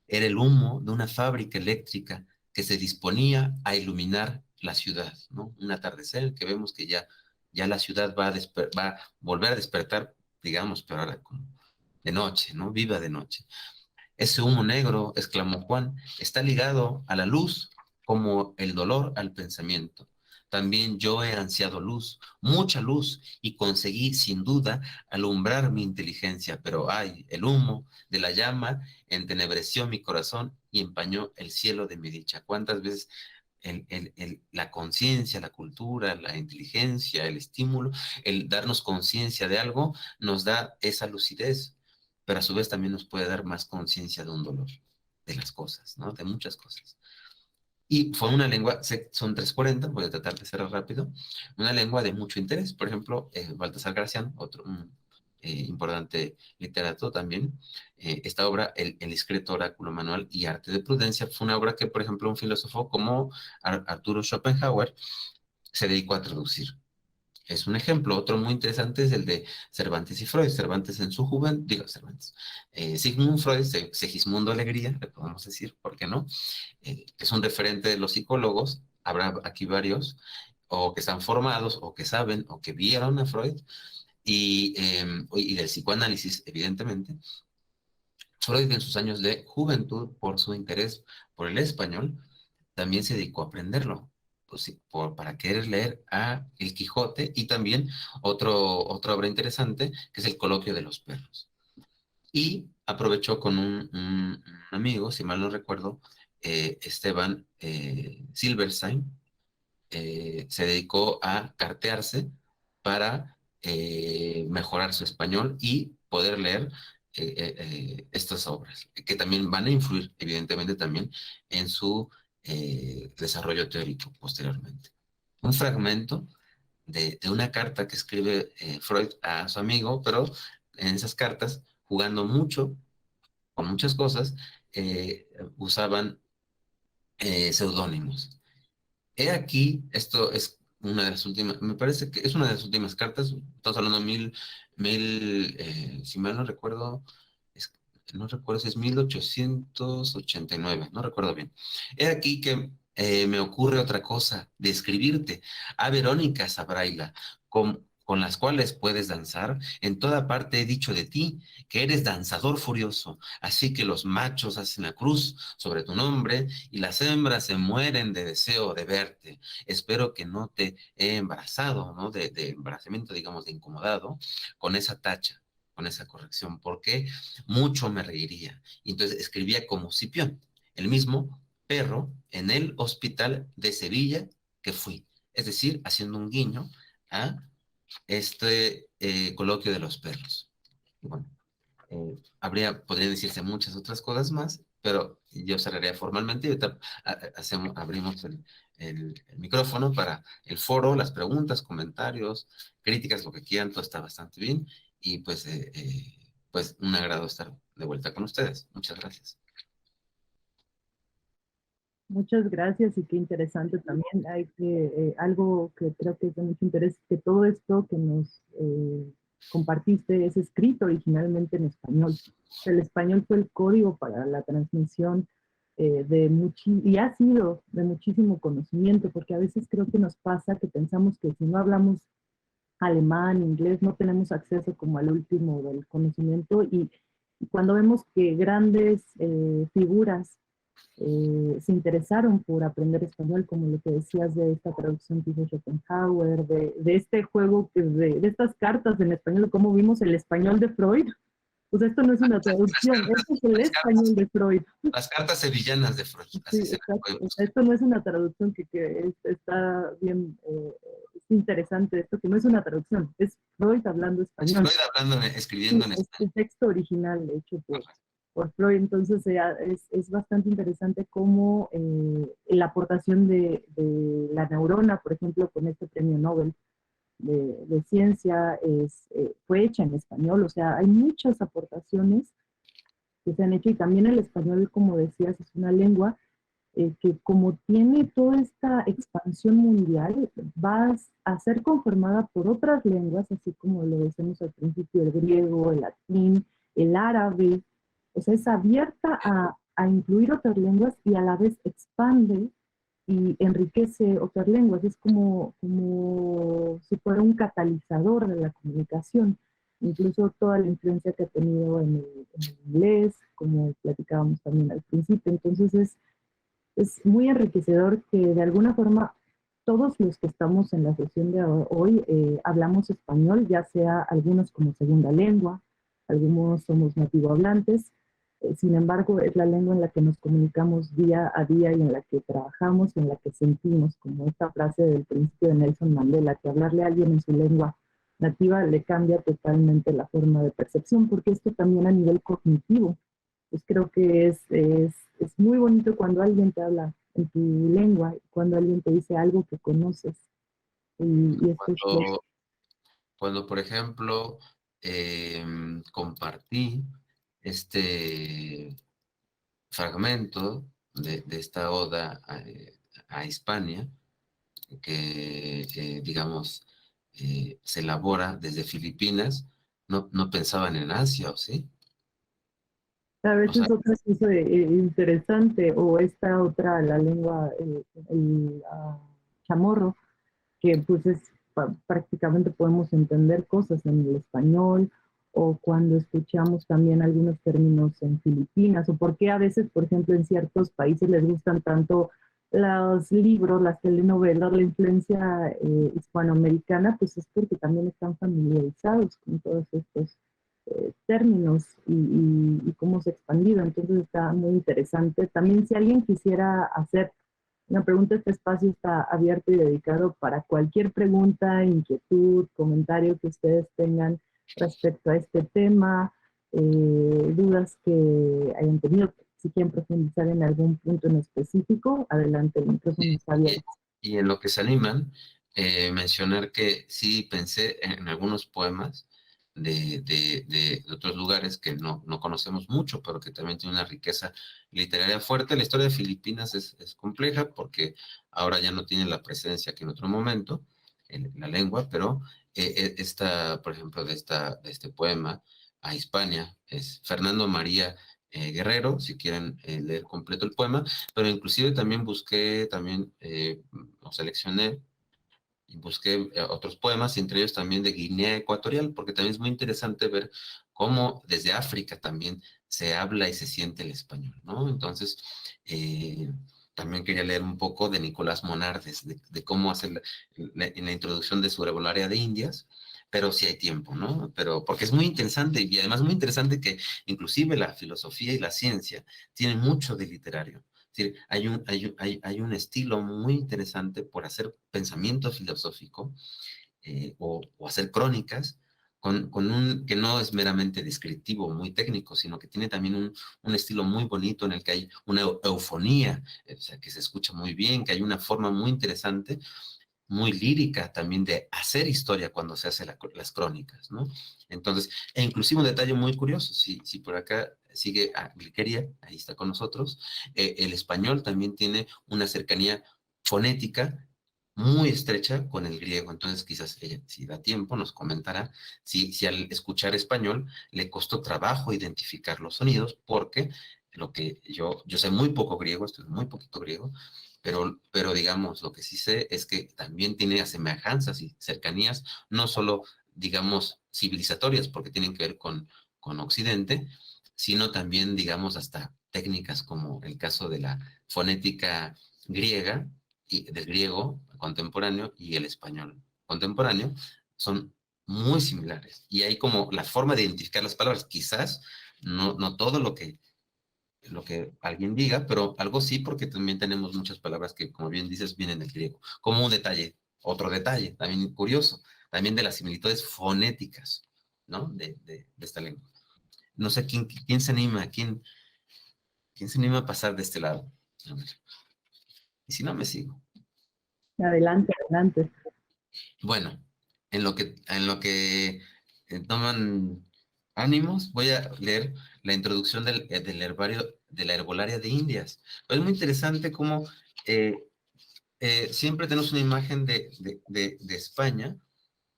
Era el humo de una fábrica eléctrica que se disponía a iluminar la ciudad, ¿no? Un atardecer que vemos que ya la ciudad va a volver a despertar, digamos, pero ahora como de noche, ¿no? Viva de noche. Ese humo negro, exclamó Juan, está ligado a la luz como el dolor al pensamiento. También yo he ansiado luz, mucha luz, y conseguí sin duda alumbrar mi inteligencia, pero ay, el humo de la llama entenebreció mi corazón y empañó el cielo de mi dicha. ¿Cuántas veces la conciencia, la cultura, la inteligencia, el estímulo, el darnos conciencia de algo, nos da esa lucidez, pero a su vez también nos puede dar más conciencia de un dolor, de las cosas, ¿no? De muchas cosas. Y fue una lengua, son 3:40, voy a tratar de ser rápido, una lengua de mucho interés. Por ejemplo, Baltasar Gracián, otro importante literato también, esta obra, el discreto oráculo manual y arte de prudencia, fue una obra que, por ejemplo, un filósofo como Arturo Schopenhauer se dedicó a traducir. Es un ejemplo. Otro muy interesante es el de Cervantes y Freud. Cervantes en su juventud, digo Cervantes, Sigmund Freud, Segismundo Alegría, le podemos decir, ¿por qué no? Es un referente de los psicólogos. Habrá aquí varios, o que están formados, o que saben, o que vieron a Freud, y del psicoanálisis, evidentemente. Freud en sus años de juventud, por su interés por el español, también se dedicó a aprenderlo, pues, sí, para querer leer a El Quijote y también otra obra interesante, que es El Coloquio de los Perros. Y aprovechó con un amigo, si mal no recuerdo, Esteban Silberstein, se dedicó a cartearse para mejorar su español y poder leer estas obras, que también van a influir, evidentemente, también en su desarrollo teórico posteriormente. Un fragmento de una carta que escribe Freud a su amigo, pero en esas cartas, jugando mucho con muchas cosas, usaban seudónimos. He aquí, esto es una de las últimas, me parece que es una de las últimas cartas, estamos hablando de si mal no recuerdo, es- no recuerdo si es 1889, no recuerdo bien. He aquí que me ocurre otra cosa, de escribirte a Verónica Zabraila, con las cuales puedes danzar. En toda parte he dicho de ti que eres danzador furioso, así que los machos hacen la cruz sobre tu nombre y las hembras se mueren de deseo de verte. Espero que no te he embarazado, ¿no? De embarazamiento, digamos, de incomodado, con esa tacha, con esa corrección, porque mucho me reiría. Y entonces escribía como Cipión, el mismo perro en el hospital de Sevilla que fui. Es decir, haciendo un guiño a este coloquio de los perros. Y bueno, podrían decirse muchas otras cosas más, pero yo cerraría formalmente y ahorita abrimos el micrófono para el foro, las preguntas, comentarios, críticas, lo que quieran, todo está bastante bien. Y pues un agrado estar de vuelta con ustedes. Muchas gracias. Muchas gracias y qué interesante también. Hay algo que creo que es de mucho interés, que todo esto que nos compartiste es escrito originalmente en español. El español fue el código para la transmisión y ha sido de muchísimo conocimiento, porque a veces creo que nos pasa que pensamos que si no hablamos alemán, inglés, no tenemos acceso como al último del conocimiento y cuando vemos que grandes figuras se interesaron por aprender español, como lo que decías de esta traducción que hizo Schopenhauer, de este juego, de estas cartas en español, cómo vimos el español de Freud. Pues esto no es una traducción, esto es el español de Freud. Las cartas sevillanas de Freud, Sí, así se las exacto. podemos. Esto no es una traducción está bien, es interesante esto, que no es una traducción, es Freud hablando Es español. Freud hablando, Sí, escribiendo en es español. el texto original hecho por Freud, entonces es bastante interesante cómo la aportación de la neurona, por ejemplo, con este premio Nobel de ciencia, fue hecha en español, o sea, hay muchas aportaciones que se han hecho y también el español, como decías, es una lengua que como tiene toda esta expansión mundial, va a ser conformada por otras lenguas, así como lo decimos al principio, el griego, el latín, el árabe, o sea, es abierta a incluir otras lenguas y a la vez expande y enriquece otras lenguas. Es como si fuera un catalizador de la comunicación. Incluso toda la influencia que ha tenido en el inglés, como platicábamos también al principio. Entonces es muy enriquecedor que de alguna forma todos los que estamos en la sesión de hoy hablamos español, ya sea algunos como segunda lengua, algunos somos nativo hablantes, sin embargo es la lengua en la que nos comunicamos día a día y en la que trabajamos y en la que sentimos, como esta frase del principio de Nelson Mandela, que hablarle a alguien en su lengua nativa le cambia totalmente la forma de percepción, porque esto también a nivel cognitivo pues creo que es muy bonito cuando alguien te habla en tu lengua, cuando alguien te dice algo que conoces. Y esto es Cuando, por ejemplo, compartí este fragmento de esta oda a Hispania, que, digamos, se elabora desde Filipinas, no pensaban en Asia, ¿o sí? A O sea, veces otra cosa interesante, o esta otra, la lengua, chamorro, que pues es prácticamente podemos entender cosas en el español, o cuando escuchamos también algunos términos en Filipinas, o por qué a veces, por ejemplo, en ciertos países les gustan tanto los libros, las telenovelas, la influencia hispanoamericana, pues es porque también están familiarizados con todos estos términos y cómo se ha expandido. Entonces está muy interesante. También si alguien quisiera hacer una pregunta, este espacio está abierto y dedicado para cualquier pregunta, inquietud, comentario que ustedes tengan respecto a este tema, dudas que hayan tenido. Si quieren profundizar en algún punto en específico, adelante, el micrófono está abierto. y en lo que se animan, mencionar que sí pensé en algunos poemas de otros lugares que no conocemos mucho, pero que también tienen una riqueza literaria fuerte. La historia de Filipinas es compleja porque ahora ya no tiene la presencia que en otro momento, en la lengua, pero esta, por ejemplo, de este poema a Hispania, es Fernando María Guerrero, si quieren leer completo el poema, pero inclusive también busqué, también o seleccioné y busqué otros poemas, y entre ellos también de Guinea Ecuatorial, porque también es muy interesante ver cómo desde África también se habla y se siente el español, ¿no? Entonces, eh, también quería leer un poco de Nicolás Monardes, de cómo hacer en la introducción de su herbolaria de Indias, pero si hay tiempo, ¿no? Pero porque es muy interesante, y además muy interesante que inclusive la filosofía y la ciencia tienen mucho de literario. Es decir, hay un estilo muy interesante por hacer pensamiento filosófico, o hacer crónicas con un que no es meramente descriptivo, muy técnico, sino que tiene también un estilo muy bonito en el que hay una eufonía, o sea, que se escucha muy bien, que hay una forma muy interesante, muy lírica también de hacer historia cuando se hace las crónicas, ¿no? Entonces, e inclusive un detalle muy curioso, si por acá sigue a Gliqueria, ahí está con nosotros, el español también tiene una cercanía fonética muy estrecha con el griego, entonces quizás ella, si da tiempo, nos comentará si al escuchar español le costó trabajo identificar los sonidos, porque lo que yo sé muy poco griego, estoy muy poquito griego, pero digamos, lo que sí sé es que también tiene semejanzas y cercanías, no solo, digamos, civilizatorias, porque tienen que ver con Occidente, sino también, digamos, hasta técnicas como el caso de la fonética griega, y del griego contemporáneo y el español contemporáneo, son muy similares. Y hay como la forma de identificar las palabras, quizás no todo lo que alguien diga, pero algo sí, porque también tenemos muchas palabras que, como bien dices, vienen del griego. Como un detalle, otro detalle, también curioso, también de las similitudes fonéticas, ¿no? De esta lengua. No sé quién se anima, quién se anima a pasar de este lado. A ver. Y si no, me sigo. Adelante, adelante. Bueno, en lo que toman ánimos, voy a leer la introducción del herbario, de la herbolaria de Indias. Es muy interesante cómo eh, siempre tenemos una imagen de España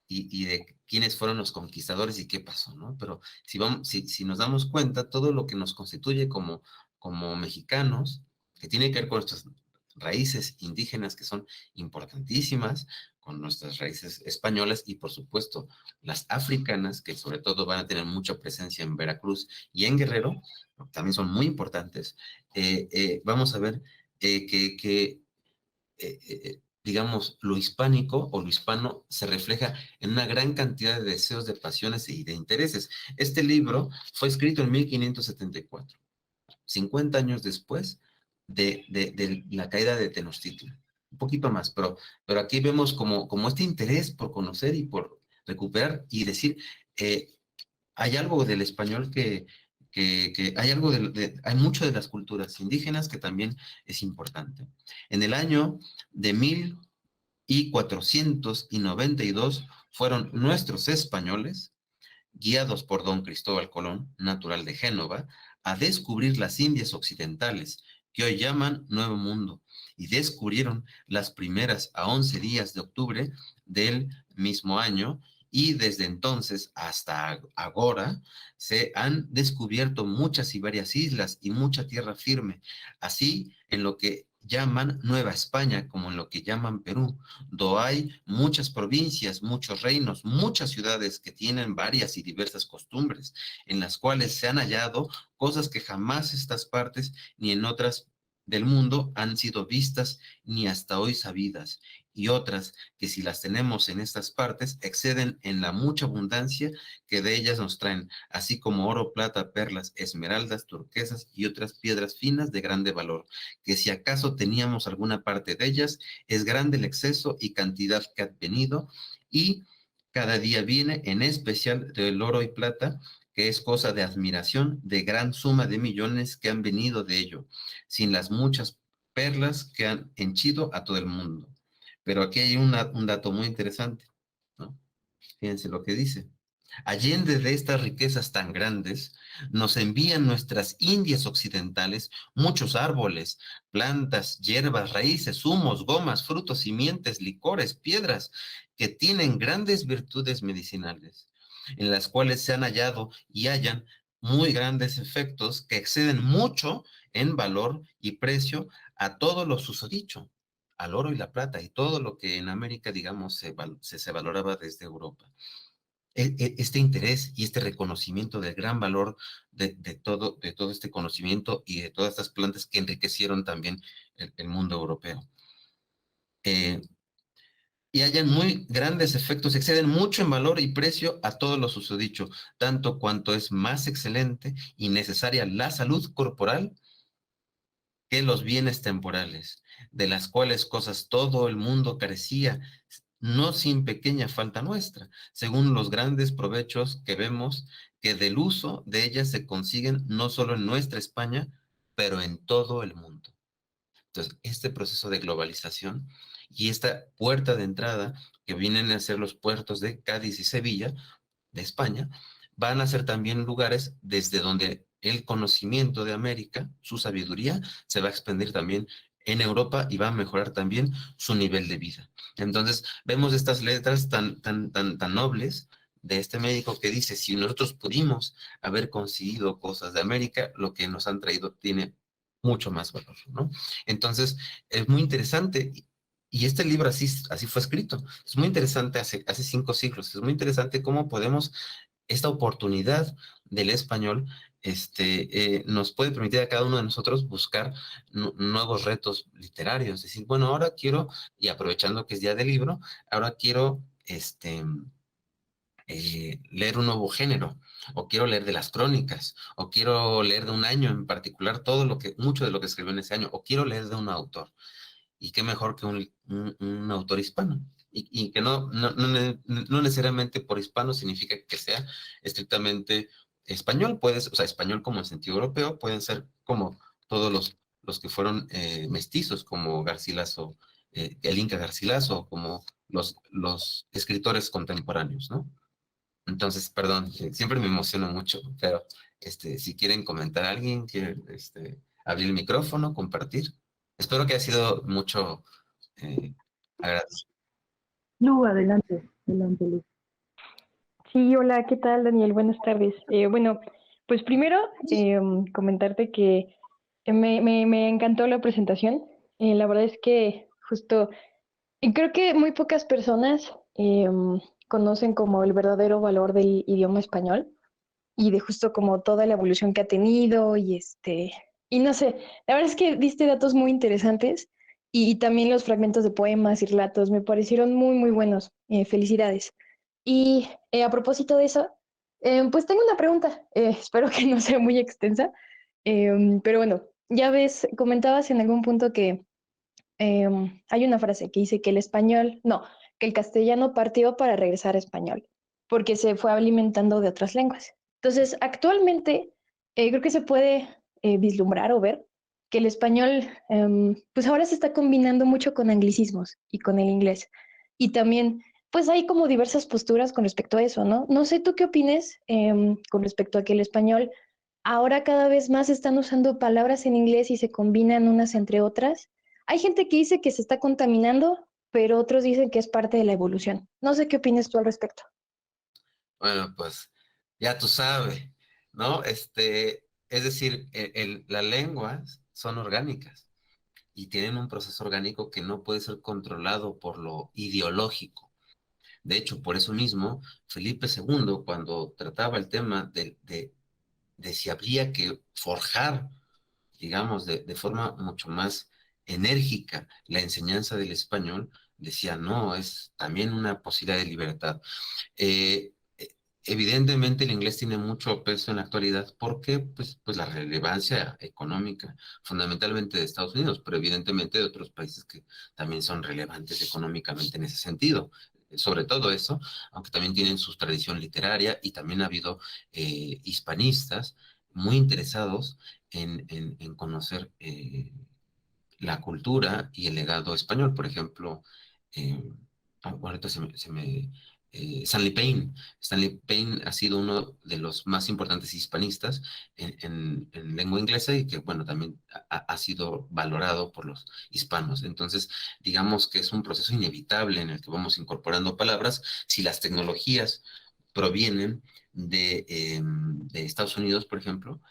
y de quiénes fueron los conquistadores y qué pasó, ¿no? Pero si nos damos cuenta, todo lo que nos constituye como mexicanos, que tiene que ver con nuestras raíces indígenas, que son importantísimas, con nuestras raíces españolas y, por supuesto, las africanas, que sobre todo van a tener mucha presencia en Veracruz y en Guerrero, también son muy importantes. Vamos a ver que digamos, lo hispánico o lo hispano se refleja en una gran cantidad de deseos, de pasiones y de intereses. Este libro fue escrito en 1574, 50 años después de la caída de Tenochtitlan. Un poquito más, pero aquí vemos como este interés por conocer y por recuperar y decir, eh, hay algo del español que hay algo hay mucho de las culturas indígenas que también es importante. En el año de 1492 fueron nuestros españoles, guiados por don Cristóbal Colón, natural de Génova, a descubrir las Indias occidentales, que hoy llaman Nuevo Mundo, y descubrieron las primeras a 11 días de octubre del mismo año, y desde entonces hasta ahora se han descubierto muchas y varias islas y mucha tierra firme, así en lo que llaman Nueva España como en lo que llaman Perú, donde hay muchas provincias, muchos reinos, muchas ciudades que tienen varias y diversas costumbres, en las cuales se han hallado cosas que jamás estas partes ni en otras del mundo han sido vistas ni hasta hoy sabidas, y otras que si las tenemos en estas partes exceden en la mucha abundancia que de ellas nos traen, así como oro, plata, perlas, esmeraldas, turquesas y otras piedras finas de grande valor, que si acaso teníamos alguna parte de ellas, es grande el exceso y cantidad que ha venido, y cada día viene, en especial del oro y plata, que es cosa de admiración, de gran suma de millones que han venido de ello, sin las muchas perlas que han henchido a todo el mundo. Pero aquí hay un dato muy interesante, ¿no? Fíjense lo que dice. Allende de estas riquezas tan grandes, nos envían nuestras Indias occidentales muchos árboles, plantas, hierbas, raíces, humos, gomas, frutos, simientes, licores, piedras, que tienen grandes virtudes medicinales, en las cuales se han hallado y hallan muy grandes efectos que exceden mucho en valor y precio a todo lo susodicho, al oro y la plata y todo lo que en América, digamos, se valoraba desde Europa. Este interés y este reconocimiento del gran valor de todo este conocimiento y de todas estas plantas que enriquecieron también el mundo europeo. Y hayan muy grandes efectos, exceden mucho en valor y precio a todo lo susodicho, tanto cuanto es más excelente y necesaria la salud corporal que los bienes temporales, de las cuales cosas todo el mundo carecía, no sin pequeña falta nuestra, según los grandes provechos que vemos que del uso de ellas se consiguen no solo en nuestra España, pero en todo el mundo. Entonces, este proceso de globalización y esta puerta de entrada que vienen a ser los puertos de Cádiz y Sevilla, de España, van a ser también lugares desde donde el conocimiento de América, su sabiduría, se va a expandir también en Europa y va a mejorar también su nivel de vida. Entonces, vemos estas letras tan nobles de este médico que dice, si nosotros pudimos haber conseguido cosas de América, lo que nos han traído tiene mucho más valor, ¿no? Entonces, es muy interesante. Y este libro así fue escrito. Es muy interesante hace 5 siglos. Es muy interesante cómo podemos, esta oportunidad del español, nos puede permitir a cada uno de nosotros buscar nuevos retos literarios. Es decir, bueno, ahora quiero, y aprovechando que es día del libro, ahora quiero leer un nuevo género, o quiero leer de las crónicas, o quiero leer de un año en particular, mucho de lo que escribió en ese año, o quiero leer de un autor. Y qué mejor que un autor hispano. Y que no necesariamente por hispano significa que sea estrictamente español. O sea, español como en sentido europeo, pueden ser como todos los que fueron mestizos, como Garcilaso, el Inca Garcilaso, como los escritores contemporáneos, ¿no? Entonces, perdón, siempre me emociono mucho, pero si quieren comentar a alguien, quieren abrir el micrófono, compartir. Espero que haya sido mucho agradable. Lu, adelante, adelante, Lu. Sí, hola, ¿qué tal, Daniel? Buenas tardes. Bueno, pues primero comentarte que me encantó la presentación. La verdad es que justo, creo que muy pocas personas conocen como el verdadero valor del idioma español y de justo como toda la evolución que ha tenido y no sé, la verdad es que diste datos muy interesantes y también los fragmentos de poemas y relatos me parecieron muy, muy buenos. Felicidades. Y a propósito de eso, pues tengo una pregunta, espero que no sea muy extensa, pero bueno, ya ves, comentabas en algún punto que hay una frase que dice que el español, no, que el castellano partió para regresar a español, porque se fue alimentando de otras lenguas. Entonces, actualmente creo que se puede vislumbrar o ver que el español, pues ahora se está combinando mucho con anglicismos y con el inglés. Y también, pues hay como diversas posturas con respecto a eso, ¿no? No sé tú qué opines con respecto a que el español ahora cada vez más están usando palabras en inglés y se combinan unas entre otras. Hay gente que dice que se está contaminando, pero otros dicen que es parte de la evolución. No sé qué opinas tú al respecto. Bueno, pues ya tú sabes, ¿no? Es decir, las lenguas son orgánicas y tienen un proceso orgánico que no puede ser controlado por lo ideológico. De hecho, por eso mismo, Felipe II, cuando trataba el tema de si habría que forjar, digamos, de forma mucho más enérgica la enseñanza del español, decía, no, es también una posibilidad de libertad. Eh, Evidentemente el inglés tiene mucho peso en la actualidad porque pues la relevancia económica, fundamentalmente de Estados Unidos, pero evidentemente de otros países que también son relevantes económicamente en ese sentido. Sobre todo eso, aunque también tienen su tradición literaria y también ha habido hispanistas muy interesados en conocer la cultura y el legado español. Por ejemplo, eh, ahorita Stanley Payne. Stanley Payne ha sido uno de los más importantes hispanistas en lengua inglesa y que, bueno, también ha sido valorado por los hispanos. Entonces, digamos que es un proceso inevitable en el que vamos incorporando palabras. Si las tecnologías provienen de Estados Unidos, por ejemplo,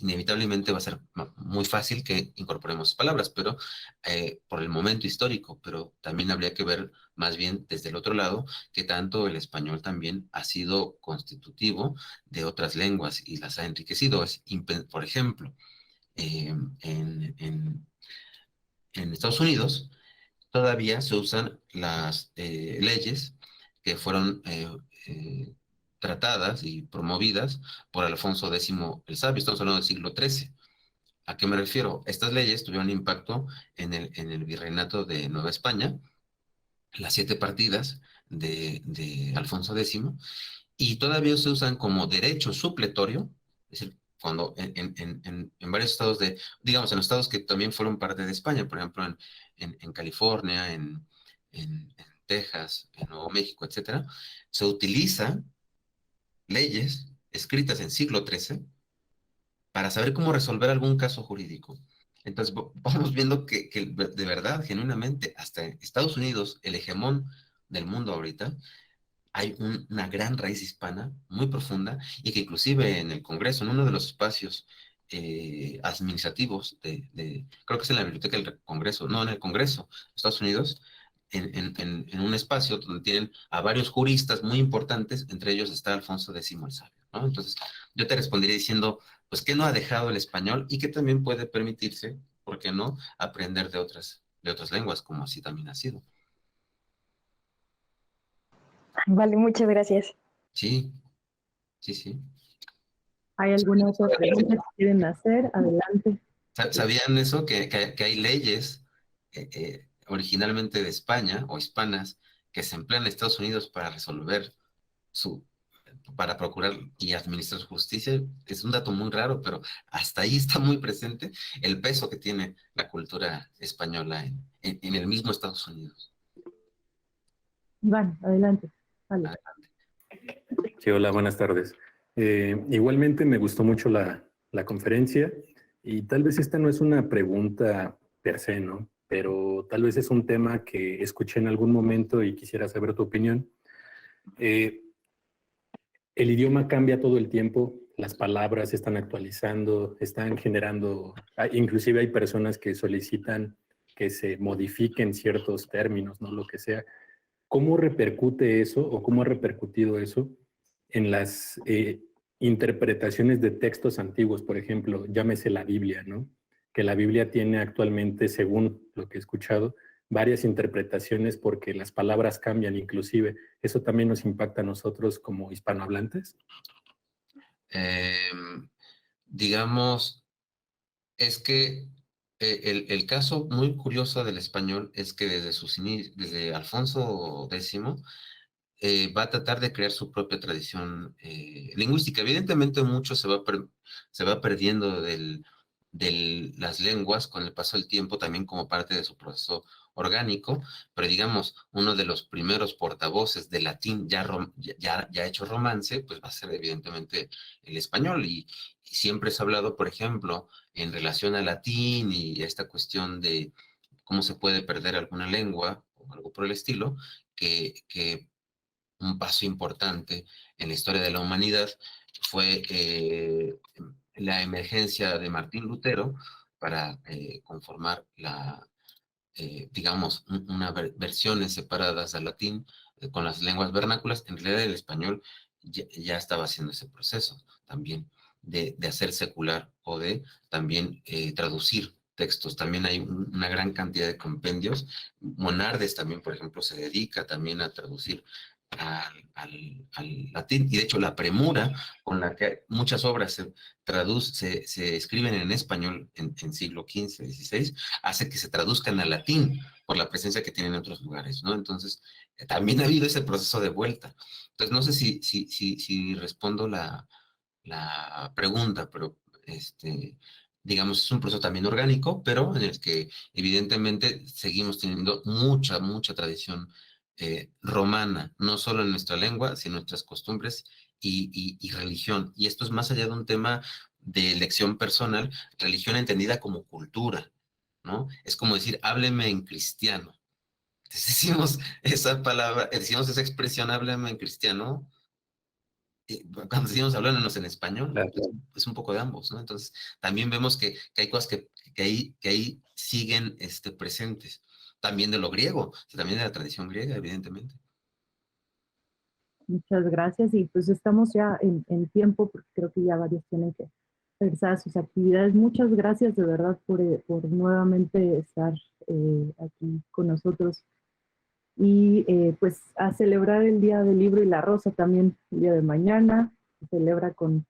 inevitablemente va a ser muy fácil que incorporemos palabras, pero por el momento histórico, pero también habría que ver más bien desde el otro lado que tanto el español también ha sido constitutivo de otras lenguas y las ha enriquecido. Por ejemplo, eh, en, en, en Estados Unidos todavía se usan las leyes que fueron tratadas y promovidas por Alfonso X el Sabio. Estamos hablando del siglo XIII. ¿A qué me refiero? Estas leyes tuvieron impacto en el virreinato de Nueva España, las 7 partidas de Alfonso X, y todavía se usan como derecho supletorio, es decir, cuando en varios estados digamos, en los estados que también fueron parte de España, por ejemplo, en California, en Texas, en Nuevo México, etcétera, se utilizan leyes escritas en siglo XIII para saber cómo resolver algún caso jurídico. Entonces, vamos viendo que de verdad, genuinamente, hasta en Estados Unidos, el hegemón del mundo ahorita, hay una gran raíz hispana muy profunda y que inclusive en el Congreso, en uno de los espacios administrativos creo que es en la Biblioteca del Congreso, no, en el Congreso de Estados Unidos, en un espacio donde tienen a varios juristas muy importantes, entre ellos está Alfonso X el Sabio, ¿no? Entonces, yo te respondería diciendo, pues, ¿qué no ha dejado el español y que también puede permitirse, ¿por qué no?, aprender de otras lenguas, como así también ha sido. Vale, muchas gracias. Sí, sí, sí. ¿Hay alguna otra pregunta que quieren hacer? Adelante. ¿Sabían eso? Que hay leyes originalmente de España o hispanas que se emplean en Estados Unidos para resolver su, para procurar y administrar justicia. Es un dato muy raro, pero hasta ahí está muy presente el peso que tiene la cultura española en el mismo Estados Unidos. Iván, adelante. Vale. Sí, hola, buenas tardes. Igualmente me gustó mucho la conferencia y tal vez esta no es una pregunta per se, ¿no? Pero tal vez es un tema que escuché en algún momento y quisiera saber tu opinión. El idioma cambia todo el tiempo, las palabras se están actualizando, están generando, inclusive hay personas que solicitan que se modifiquen ciertos términos, ¿no? Lo que sea. ¿Cómo repercute eso o cómo ha repercutido eso en las interpretaciones de textos antiguos? Por ejemplo, llámese la Biblia, ¿no? Que la Biblia tiene actualmente, según lo que he escuchado, varias interpretaciones porque las palabras cambian inclusive. ¿Eso también nos impacta a nosotros como hispanohablantes? Digamos, es que el caso muy curioso del español es que desde Alfonso X va a tratar de crear su propia tradición lingüística. Evidentemente mucho se va perdiendo de las lenguas con el paso del tiempo también como parte de su proceso orgánico, pero digamos, uno de los primeros portavoces del latín ya hecho romance, pues va a ser evidentemente el español, y siempre se ha hablado, por ejemplo, en relación al latín y esta cuestión de cómo se puede perder alguna lengua o algo por el estilo, que un paso importante en la historia de la humanidad fue la emergencia de Martín Lutero para conformar digamos, unas versiones separadas al latín con las lenguas vernáculas. En realidad el español ya estaba haciendo ese proceso también de hacer secular o de también traducir textos. También hay una gran cantidad de compendios. Monardes también, por ejemplo, se dedica también a traducir al latín, y de hecho la premura con la que muchas obras se escriben en español en siglo XV, XVI, hace que se traduzcan al latín por la presencia que tienen en otros lugares, ¿no? Entonces, también ha habido ese proceso de vuelta. Entonces, no sé si respondo la pregunta, pero digamos, es un proceso también orgánico, pero en el que evidentemente seguimos teniendo mucha tradición romana, no solo en nuestra lengua, sino en nuestras costumbres y religión. Y esto es más allá de un tema de elección personal, religión entendida como cultura, ¿no? Es como decir, hábleme en cristiano. Entonces decimos esa palabra, decimos esa expresión, hábleme en cristiano, cuando decimos hablándonos en español, Claro. es un poco de ambos, ¿no? Entonces, también vemos que hay cosas que ahí siguen presentes. También de lo griego, también de la tradición griega, evidentemente. Muchas gracias, y pues estamos ya en tiempo, porque creo que ya varios tienen que regresar a sus actividades. Muchas gracias de verdad por nuevamente estar aquí con nosotros, y pues a celebrar el Día del Libro y la Rosa también el día de mañana. Se celebra con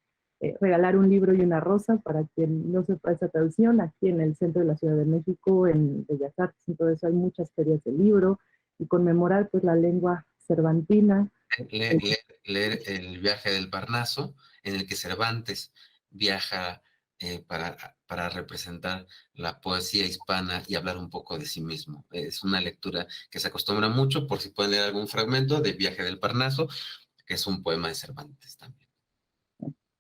regalar un libro y una rosa, para quien no sepa esa tradición. Aquí en el centro de la Ciudad de México, en Bellas Artes, y todo eso, hay muchas ferias de libro, y conmemorar pues la lengua cervantina. Leer el viaje del Parnaso, en el que Cervantes viaja para representar la poesía hispana y hablar un poco de sí mismo. Es una lectura que se acostumbra mucho, por si pueden leer algún fragmento de Viaje del Parnaso, que es un poema de Cervantes también.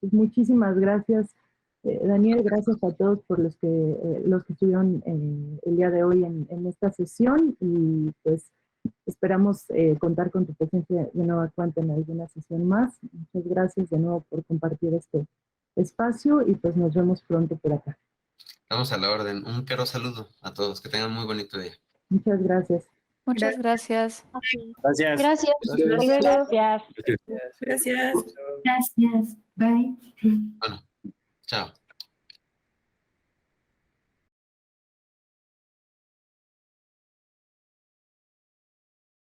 Pues muchísimas gracias, Daniel. Gracias a todos por los que estuvieron el día de hoy en esta sesión, y pues esperamos contar con tu presencia de nueva cuenta en alguna sesión más. Muchas gracias de nuevo por compartir este espacio, y pues nos vemos pronto por acá. Estamos a la orden. Un caro saludo a todos. Que tengan muy bonito día. Muchas gracias. Muchas gracias. Gracias. Gracias. Hasta luego. Gracias. Gracias. Gracias. Bye. Bueno, chao.